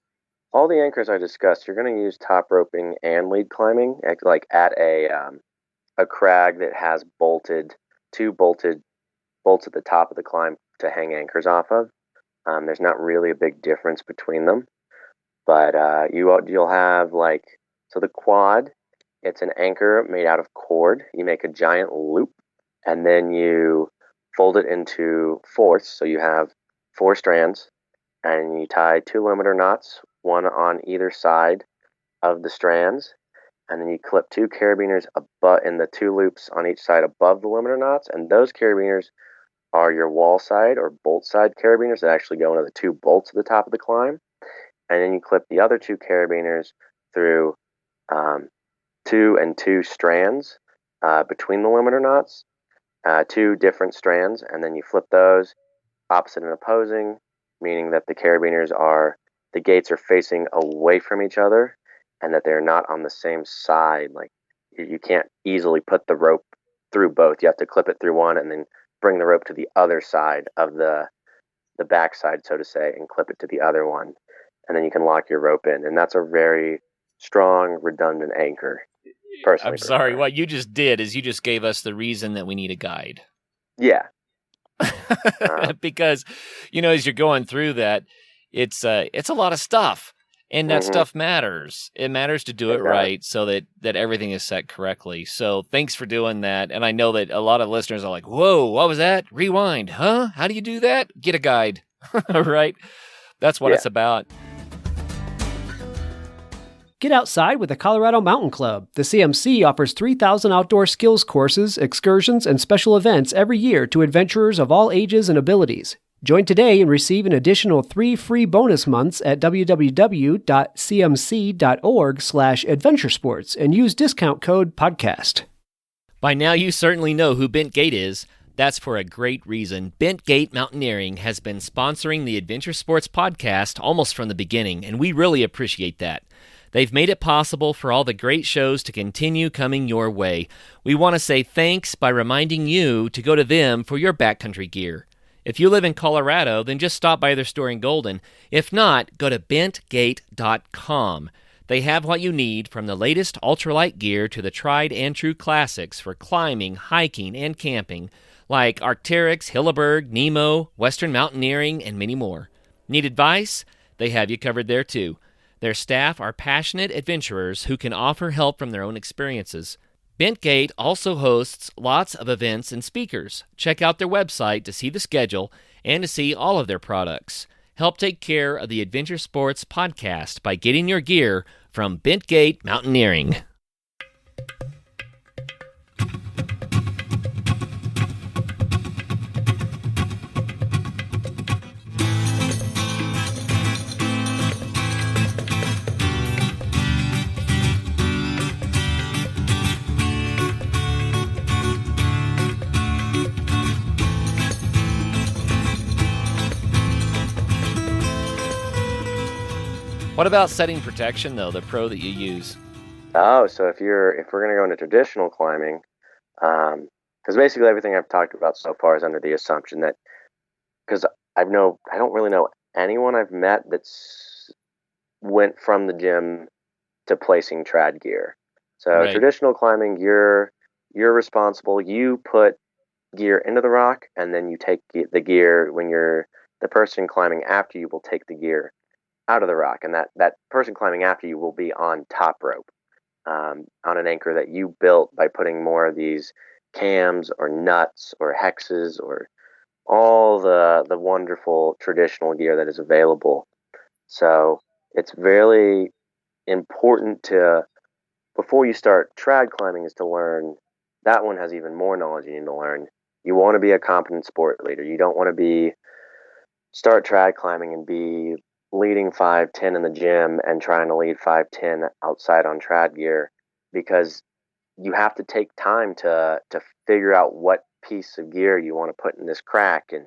all the anchors I discussed. You're going to use top roping and lead climbing, like at a crag that has two bolted bolts at the top of the climb to hang anchors off of. There's not really a big difference between them. But you'll have so the quad, it's an anchor made out of cord. You make a giant loop, and then you fold it into fourths. So you have 4 strands, and you tie 2 limiter knots, one on either side of the strands, and then you clip 2 carabiners in the 2 loops on each side above the limiter knots, and those carabiners are your wall side or bolt side carabiners that actually go into the 2 bolts at the top of the climb. And then you clip the other 2 carabiners through 2 and 2 strands between the limiter knots, 2 different strands, and then you flip those opposite and opposing, meaning that the gates are facing away from each other and that they're not on the same side. Like you can't easily put the rope through both. You have to clip it through one and then bring the rope to the other side of the back side, so to say, and clip it to the other one. And then you can lock your rope in. And that's a very strong, redundant anchor. Personally, I'm sorry, what you just did is you just gave us the reason that we need a guide. Yeah. Because, as you're going through that, it's a lot of stuff. And that stuff matters. It matters to do it right so that everything is set correctly. So thanks for doing that. And I know that a lot of listeners are like, whoa, what was that? Rewind. Huh? How do you do that? Get a guide. Right? That's what it's about. Get outside with the Colorado Mountain Club. The CMC offers 3,000 outdoor skills courses, excursions, and special events every year to adventurers of all ages and abilities. Join today and receive an additional 3 free bonus months at www.cmc.org/adventuresports and use discount code podcast. By now you certainly know who Bent Gate is. That's for a great reason. Bent Gate Mountaineering has been sponsoring the Adventure Sports podcast almost from the beginning, and we really appreciate that. They've made it possible for all the great shows to continue coming your way. We want to say thanks by reminding you to go to them for your backcountry gear. If you live in Colorado, then just stop by their store in Golden. If not, go to bentgate.com. They have what you need, from the latest ultralight gear to the tried and true classics for climbing, hiking, and camping, like Arc'teryx, Hilleberg, Nemo, Western Mountaineering, and many more. Need advice? They have you covered there too. Their staff are passionate adventurers who can offer help from their own experiences. Bengate also hosts lots of events and speakers. Check out their website to see the schedule and to see all of their products. Help take care of the Adventure Sports podcast by getting your gear from Bent Gate Mountaineering. What about setting protection, though, the pro that you use? Oh, so if we're going to go into traditional climbing, because basically everything I've talked about so far is under the assumption that, because I don't really know anyone I've met that's went from the gym to placing trad gear. So Traditional climbing, you're responsible. You put gear into the rock, and then you take the gear when the person climbing after you will take the gear out of the rock, and that person climbing after you will be on top rope, on an anchor that you built by putting more of these cams or nuts or hexes or all the wonderful traditional gear that is available. So it's very important to, before you start trad climbing, is to learn. That one has even more knowledge you need to learn. You want to be a competent sport leader. You don't want to start trad climbing and be leading 5'10" in the gym and trying to lead 5'10" outside on trad gear, because you have to take time to figure out what piece of gear you want to put in this crack, and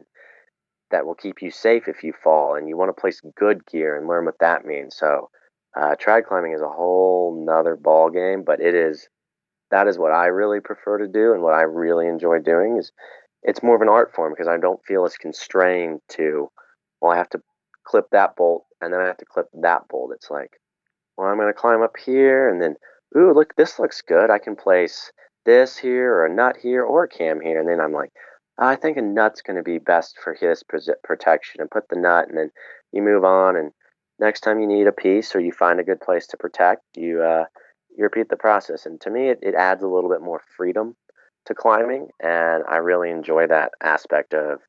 that will keep you safe if you fall, and you want to place good gear and learn what that means. So trad climbing is a whole nother ball game, but that is what I really prefer to do, and what I really enjoy doing is, it's more of an art form, because I don't feel as constrained to, well, I have to clip that bolt and then I have to clip that bolt. It's like, well, I'm going to climb up here and then, ooh, look, this looks good. I can place this here, or a nut here, or a cam here. And then I'm like, I think a nut's going to be best for his protection, and put the nut, and then you move on. And next time you need a piece or you find a good place to protect, you repeat the process. And to me, it adds a little bit more freedom to climbing, and I really enjoy that aspect of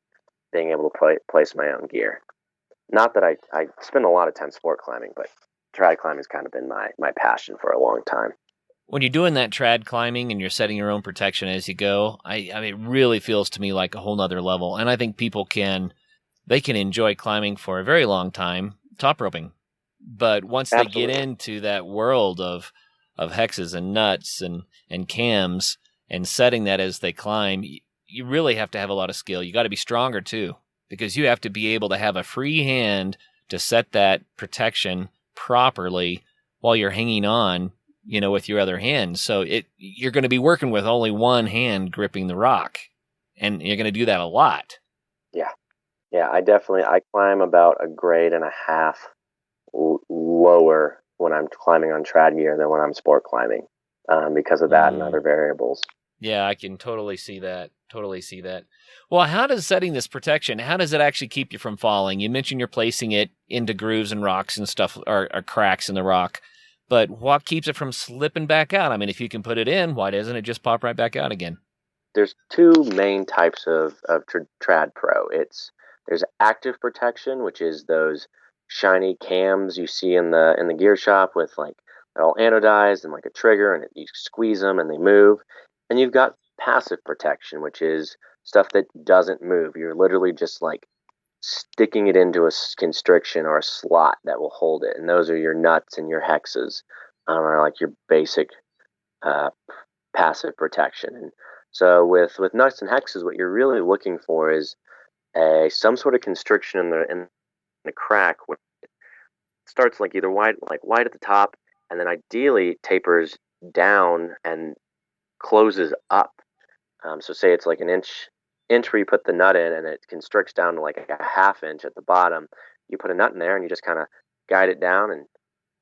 being able to place my own gear. Not that I spend a lot of time sport climbing, but trad climbing has kind of been my passion for a long time. When you're doing that trad climbing and you're setting your own protection as you go, I mean, it really feels to me like a whole nother level. And I think people can enjoy climbing for a very long time, top roping. But once Absolutely. they get into that world of hexes and nuts and cams and setting that as they climb, you really have to have a lot of skill. You got to be stronger too, because you have to be able to have a free hand to set that protection properly while you're hanging on, with your other hand. So you're going to be working with only one hand gripping the rock, and you're going to do that a lot. Yeah. I climb about a grade and a half lower when I'm climbing on trad gear than when I'm sport climbing, because of that and other variables. Yeah, I can totally see that. Well, how does setting this protection, how does it actually keep you from falling? You mentioned you're placing it into grooves and rocks and stuff, or cracks in the rock, but what keeps it from slipping back out? I mean, if you can put it in, why doesn't it just pop right back out again? There's two main types of trad pro. There's active protection, which is those shiny cams you see in the gear shop with, like, they're all anodized and like a trigger, and you squeeze them and they move. And you've got passive protection, which is stuff that doesn't move. You're literally just like sticking it into a constriction or a slot that will hold it. And those are your nuts and your hexes, or like your basic passive protection. And so with nuts and hexes, what you're really looking for is some sort of constriction in the crack, where it starts like either wide at the top, and then ideally tapers down and closes up. So say it's like an inch where you put the nut in, and it constricts down to like a half inch at the bottom. You put a nut in there and you just kind of guide it down and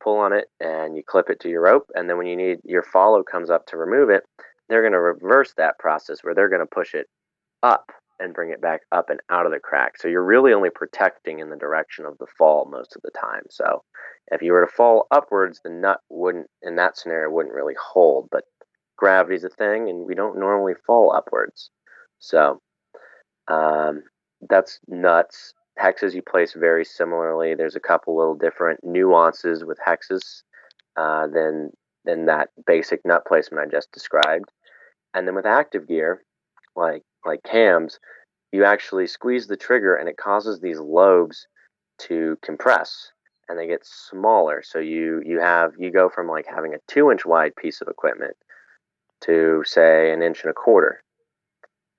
pull on it, and you clip it to your rope. And then when you need your follow comes up to remove it, they're going to reverse that process, where they're going to push it up and bring it back up and out of the crack. So you're really only protecting in the direction of the fall most of the time. So if you were to fall upwards, the nut wouldn't, in that scenario, wouldn't really hold. But gravity's a thing, and we don't normally fall upwards. So that's nuts. Hexes you place very similarly. There's a couple little different nuances with hexes than that basic nut placement I just described. And then with active gear, like cams, you actually squeeze the trigger, and it causes these lobes to compress, and they get smaller. So you go from like having a 2-inch wide piece of equipment to, say, 1.25 inches,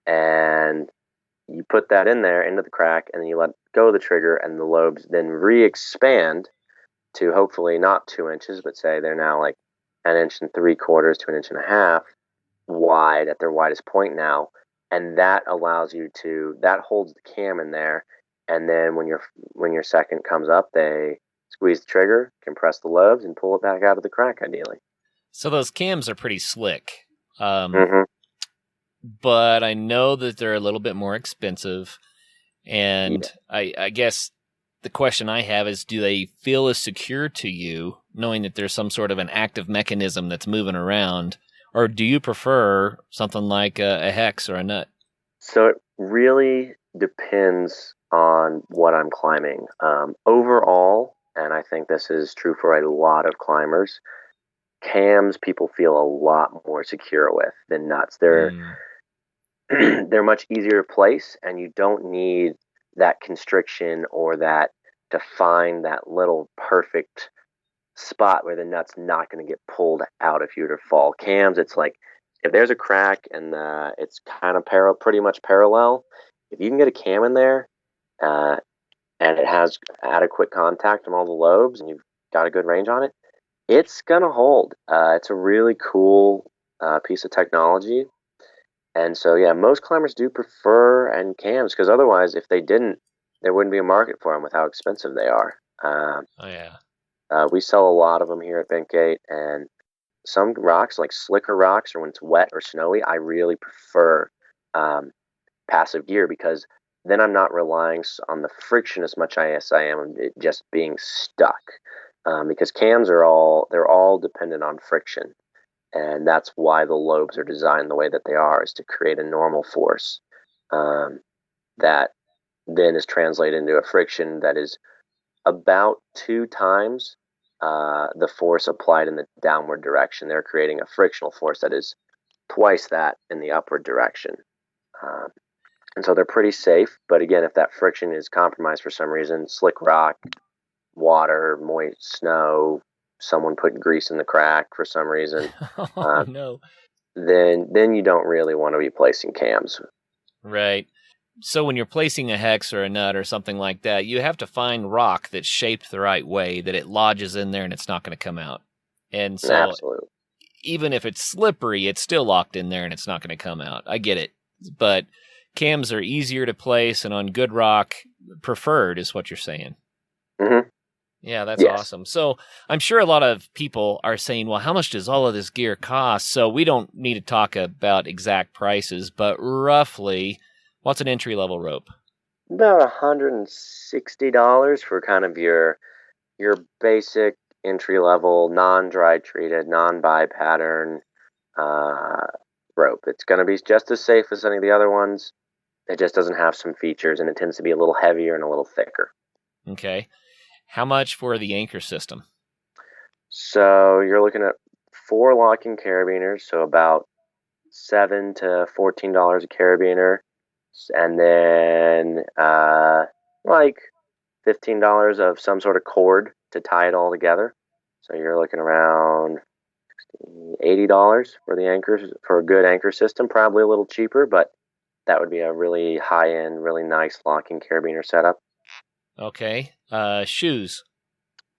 and you put that in there into the crack, and then you let go of the trigger, and the lobes then re-expand to hopefully not 2 inches, but say they're now like 1.75 inches to 1.5 inches wide at their widest point now. And that allows you that holds the cam in there. And then when your second comes up, they squeeze the trigger, compress the lobes, and pull it back out of the crack, ideally. So those cams are pretty slick. Mm-hmm. But I know that they're a little bit more expensive. And yeah. I guess the question I have is, do they feel as secure to you, knowing that there's some sort of an active mechanism that's moving around? Or do you prefer something like a hex or a nut? So it really depends on what I'm climbing. Overall, and I think this is true for a lot of climbers. Cams people feel a lot more secure with than nuts. They're Mm. they're much easier to place, and you don't need that constriction or that to find that little perfect spot where the nut's not going to get pulled out if you were to fall. Cams, it's like if there's a crack and it's kind of pretty much parallel, if you can get a cam in there uh, and it has adequate contact from all the lobes and you've got a good range on it, it's going to hold. It's a really cool piece of technology. And so, yeah, most climbers do prefer and cams because otherwise, if they didn't, there wouldn't be a market for them with how expensive they are. Oh yeah. We sell a lot of them here at Bengate, and some rocks, like slicker rocks, or when it's wet or snowy, I really prefer passive gear because then I'm not relying on the friction as much as I am it just being stuck. Because cams are all dependent on friction, and that's why the lobes are designed the way that they are, is to create a normal force that then is translated into a friction that is about 2 times the force applied in the downward direction. They're creating a frictional force that is twice that in the upward direction. Um, and so they're pretty safe. But again, if that friction is compromised for some reason, slick rock, water, moist snow, someone put grease in the crack for some reason, Oh no. then you don't really want to be placing cams. Right. So when you're placing a hex or a nut or something like that, you have to find rock that's shaped the right way, that it lodges in there and it's not going to come out. And so Absolutely. even if it's slippery, it's still locked in there and it's not going to come out. I get it. But cams are easier to place and on good rock preferred is what you're saying. Mm-hmm. Yeah, that's Yes. awesome. So I'm sure a lot of people are saying, well, how much does all of this gear cost? So we don't need to talk about exact prices, but roughly, what's an entry-level rope? About $160 for kind of your basic entry level, non-dry treated, non-bi pattern rope. It's going to be just as safe as any of the other ones. It just doesn't have some features, and it tends to be a little heavier and a little thicker. Okay. How much for the anchor system? So you're looking at 4 locking carabiners, so about $7 to $14 a carabiner, and then like $15 of some sort of cord to tie it all together. So you're looking around $80 for the anchors for a good anchor system. Probably a little cheaper, but that would be a really high end, really nice locking carabiner setup. Okay. Shoes.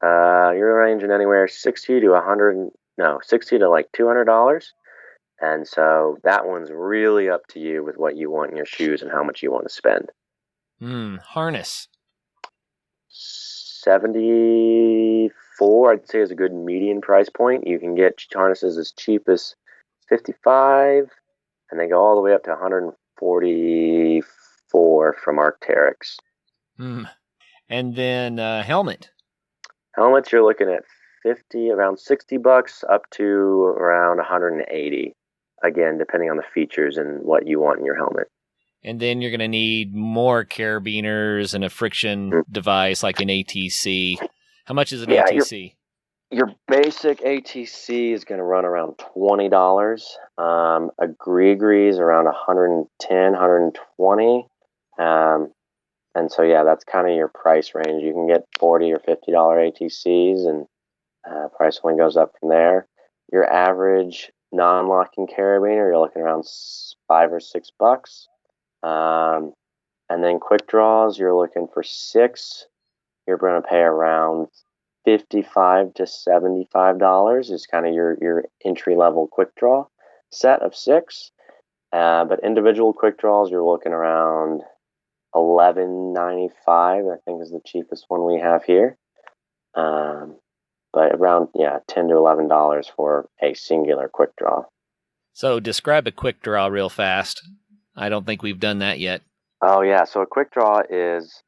You're ranging anywhere 60 to 100, no, 60 to like $200. And so that one's really up to you with what you want in your shoes and how much you want to spend. Harness. 74, I'd say, is a good median price point. You can get harnesses as cheap as 55, and they go all the way up to 144 from Arc'teryx. And then helmet. Helmets, you're looking at around $60 up to around 180. Again, depending on the features and what you want in your helmet. And then you're going to need more carabiners and a friction device like an ATC. How much is an ATC? Your basic ATC is going to run around $20. A Grigri is around 110, 120. And so, yeah, that's kind of your price range. You can get $40 or $50 ATCs, and price only goes up from there. Your average non-locking carabiner, you're looking around $5 or $6. And then quick draws, you're looking for 6. You're going to pay around $55 to $75 is kind of your entry level quick draw set of 6. But individual quick draws, you're looking around $11.95. I think is the cheapest one we have here. But around $10 to $11 for a singular quick draw. So describe a quick draw real fast. I don't think we've done that yet. Oh yeah, so a quick draw is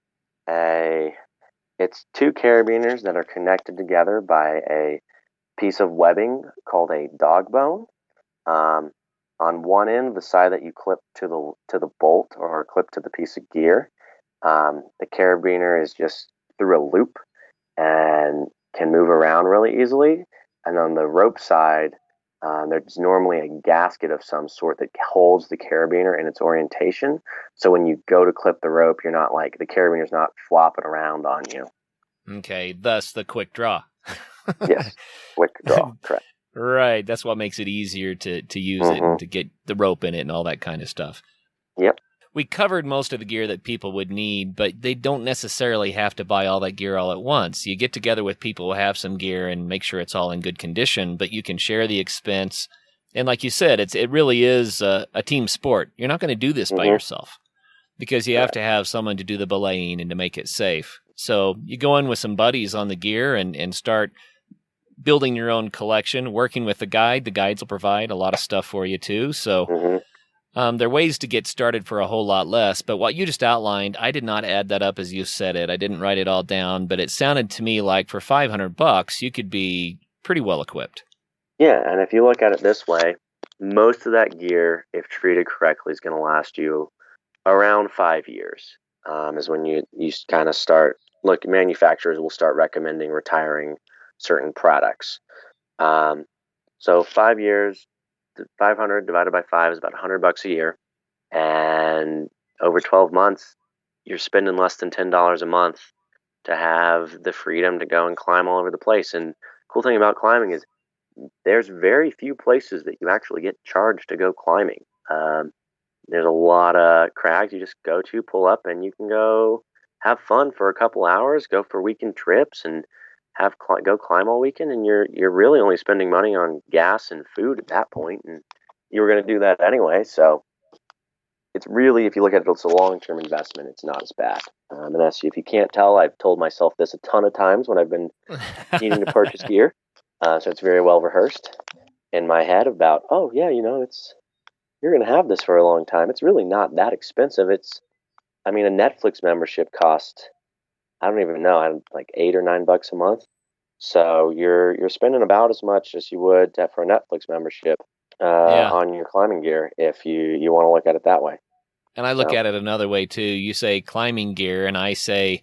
it's 2 carabiners that are connected together by a piece of webbing called a dog bone. On one end, the side that you clip to the bolt or clip to the piece of gear, the carabiner is just through a loop, and can move around really easily. And on the rope side, there's normally a gasket of some sort that holds the carabiner in its orientation. So when you go to clip the rope, you're not like, the carabiner's not flopping around on you. Okay, thus the quick draw. Yes, quick draw, correct. Right, that's what makes it easier to use it and to get the rope in it and all that kind of stuff. Yep. We covered most of the gear that people would need, but they don't necessarily have to buy all that gear all at once. You get together with people who have some gear and make sure it's all in good condition, but you can share the expense. And like you said, it really is a team sport. You're not going to do this by yourself because you have to have someone to do the belaying and to make it safe. So you go in with some buddies on the gear and start building your own collection, working with the guide. The guides will provide a lot of stuff for you too. So there are ways to get started for a whole lot less, but what you just outlined, I did not add that up as you said it. I didn't write it all down, but it sounded to me like for $500, you could be pretty well equipped. Yeah, and if you look at it this way, most of that gear, if treated correctly, is going to last you around 5 years. Is when you kind of start, look, manufacturers will start recommending retiring certain products. So 5 years, 500 divided by 5 is about $100 a year, and over 12 months you're spending less than $10 a month to have the freedom to go and climb all over the place. And cool thing about climbing is there's very few places that you actually get charged to go climbing. There's a lot of crags you just go to, pull up, and you can go have fun for a couple hours, go for weekend trips, and go climb all weekend, and you're really only spending money on gas and food at that point, and you were going to do that anyway. So it's really, if you look at it, it's a long-term investment. It's not as bad. And that's, if you can't tell, I've told myself this a ton of times when I've been needing to purchase gear. So it's very well rehearsed in my head about, oh yeah, you're going to have this for a long time. It's really not that expensive. A Netflix membership costs, I don't even know, like $8 or $9 a month. So you're spending about as much as you would for a Netflix membership on your climbing gear, if you want to look at it that way. And I look at it another way too. You say climbing gear, and I say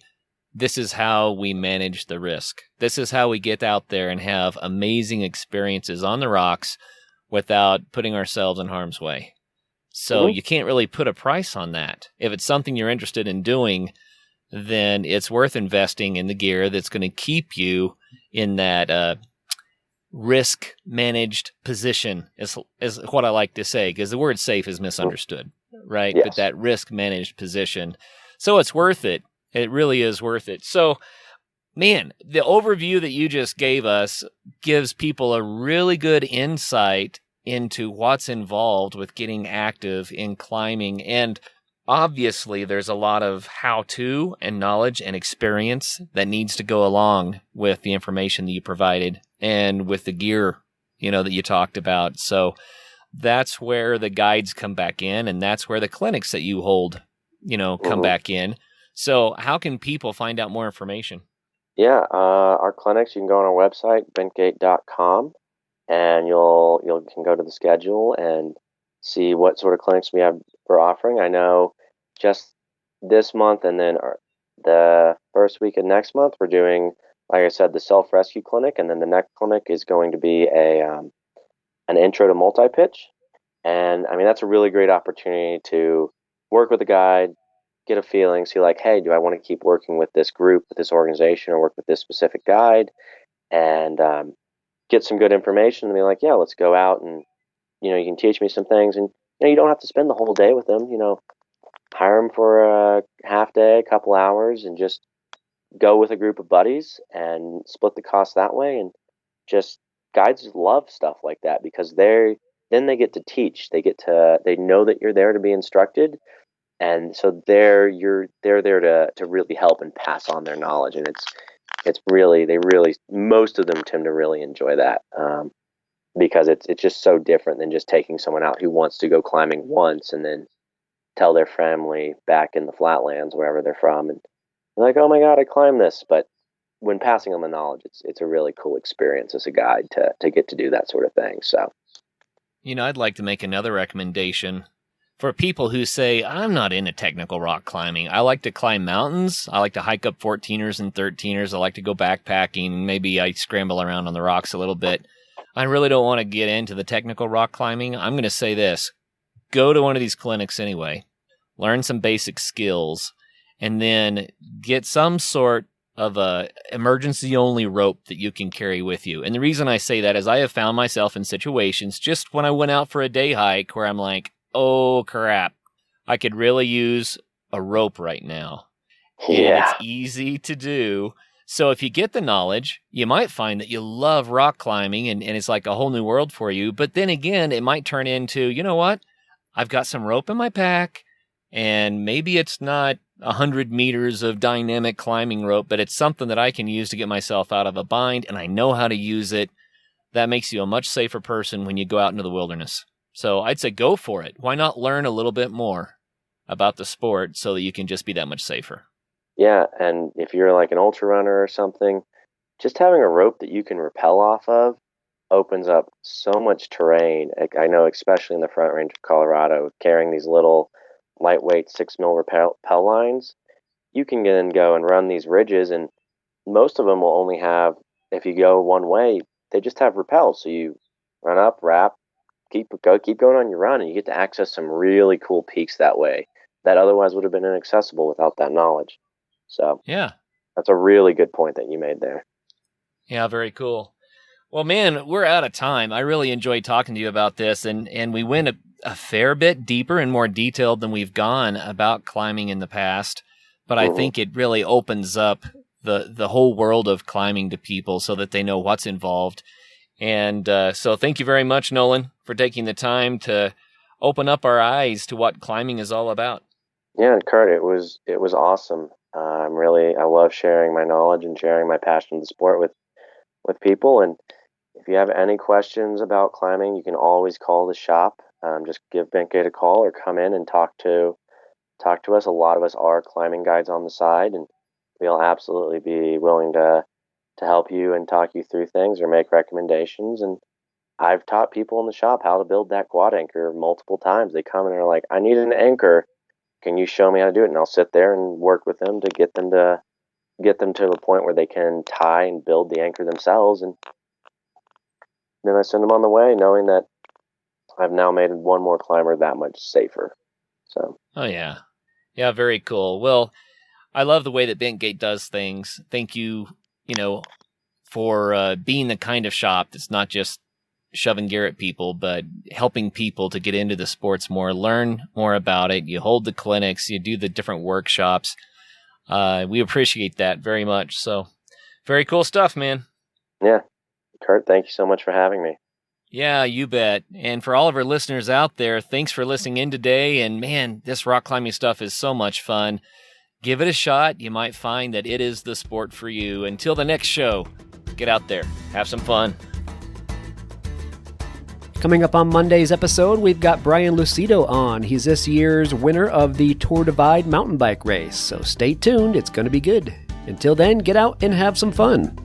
this is how we manage the risk. This is how we get out there and have amazing experiences on the rocks without putting ourselves in harm's way. So you can't really put a price on that. If it's something you're interested in doing, then it's worth investing in the gear that's going to keep you in that risk-managed position, is what I like to say, because the word safe is misunderstood, right? Yes. But that risk-managed position. So it's worth it. It really is worth it. So, man, the overview that you just gave us gives people a really good insight into what's involved with getting active in climbing. And obviously, there's a lot of how-to and knowledge and experience that needs to go along with the information that you provided and with the gear, that you talked about. So that's where the guides come back in, and that's where the clinics that you hold, come back in. So how can people find out more information? Yeah, our clinics, you can go on our website, bentgate.com, and you can go to the schedule and see what sort of clinics we're offering. I know just this month and then the first week of next month, we're doing, like I said, the self-rescue clinic, and then the next clinic is going to be an intro to multi-pitch. And that's a really great opportunity to work with a guide, get a feeling, see like, hey, do I want to keep working with this group, with this organization, or work with this specific guide, and get some good information and be like, yeah, let's go out and, you can teach me some things. And, you don't have to spend the whole day with them, hire them for a half day, a couple hours, and just go with a group of buddies and split the cost that way. And just, guides love stuff like that because then they get to teach. They know that you're there to be instructed. And so they're there to really help and pass on their knowledge. And it's really, most of them tend to really enjoy that. Because it's just so different than just taking someone out who wants to go climbing once and then tell their family back in the flatlands, wherever they're from, and they're like, oh my God, I climbed this. But when passing on the knowledge, it's a really cool experience as a guide to get to do that sort of thing. So, I'd like to make another recommendation for people who say, I'm not into technical rock climbing. I like to climb mountains. I like to hike up 14ers and 13ers. I like to go backpacking. Maybe I scramble around on the rocks a little bit. I really don't want to get into the technical rock climbing. I'm going to say this. Go to one of these clinics anyway. Learn some basic skills. And then get some sort of a emergency-only rope that you can carry with you. And the reason I say that is I have found myself in situations just when I went out for a day hike where I'm like, oh, crap, I could really use a rope right now. Yeah. And it's easy to do. So if you get the knowledge, you might find that you love rock climbing and it's like a whole new world for you. But then again, it might turn into, you know what? I've got some rope in my pack, and maybe it's not 100 meters of dynamic climbing rope, but it's something that I can use to get myself out of a bind, and I know how to use it. That makes you a much safer person when you go out into the wilderness. So I'd say go for it. Why not learn a little bit more about the sport so that you can just be that much safer? Yeah, and if you're like an ultra runner or something, just having a rope that you can rappel off of opens up so much terrain. I know, especially in the Front Range of Colorado, carrying these little lightweight 6 mil rappel lines, you can then go and run these ridges, and most of them will only have, if you go one way, they just have rappels. So you run up, wrap, keep going on your run, and you get to access some really cool peaks that way that otherwise would have been inaccessible without that knowledge. So yeah, that's a really good point that you made there. Yeah, very cool. Well, man, we're out of time. I really enjoyed talking to you about this, and we went a fair bit deeper and more detailed than we've gone about climbing in the past. But I think it really opens up the whole world of climbing to people so that they know what's involved. And so thank you very much, Nolan, for taking the time to open up our eyes to what climbing is all about. Yeah, and Kurt, it was awesome. I love sharing my knowledge and sharing my passion for the sport with people. And if you have any questions about climbing, you can always call the shop. Just give Bengate a call or come in and talk to us. A lot of us are climbing guides on the side, and we'll absolutely be willing to help you and talk you through things or make recommendations. And I've taught people in the shop how to build that quad anchor multiple times. They come and are like, I need an anchor. Can you show me how to do it? And I'll sit there and work with them to get them to the point where they can tie and build the anchor themselves. And then I send them on the way, knowing that I've now made one more climber that much safer. So. Oh, yeah. Yeah, very cool. Well, I love the way that Bengate does things. Thank you, for being the kind of shop that's not just shoving gear at people, but helping people to get into the sports more, learn more about it. You hold the clinics, you do the different workshops. We appreciate that very much. So very cool stuff, man. Yeah. Kurt, thank you so much for having me. Yeah, you bet. And for all of our listeners out there, thanks for listening in today. And man, this rock climbing stuff is so much fun. Give it a shot. You might find that it is the sport for you. Until the next show, get out there, have some fun. Coming up on Monday's episode, we've got Brian Lucido on. He's this year's winner of the Tour Divide mountain bike race. So stay tuned. It's going to be good. Until then, get out and have some fun.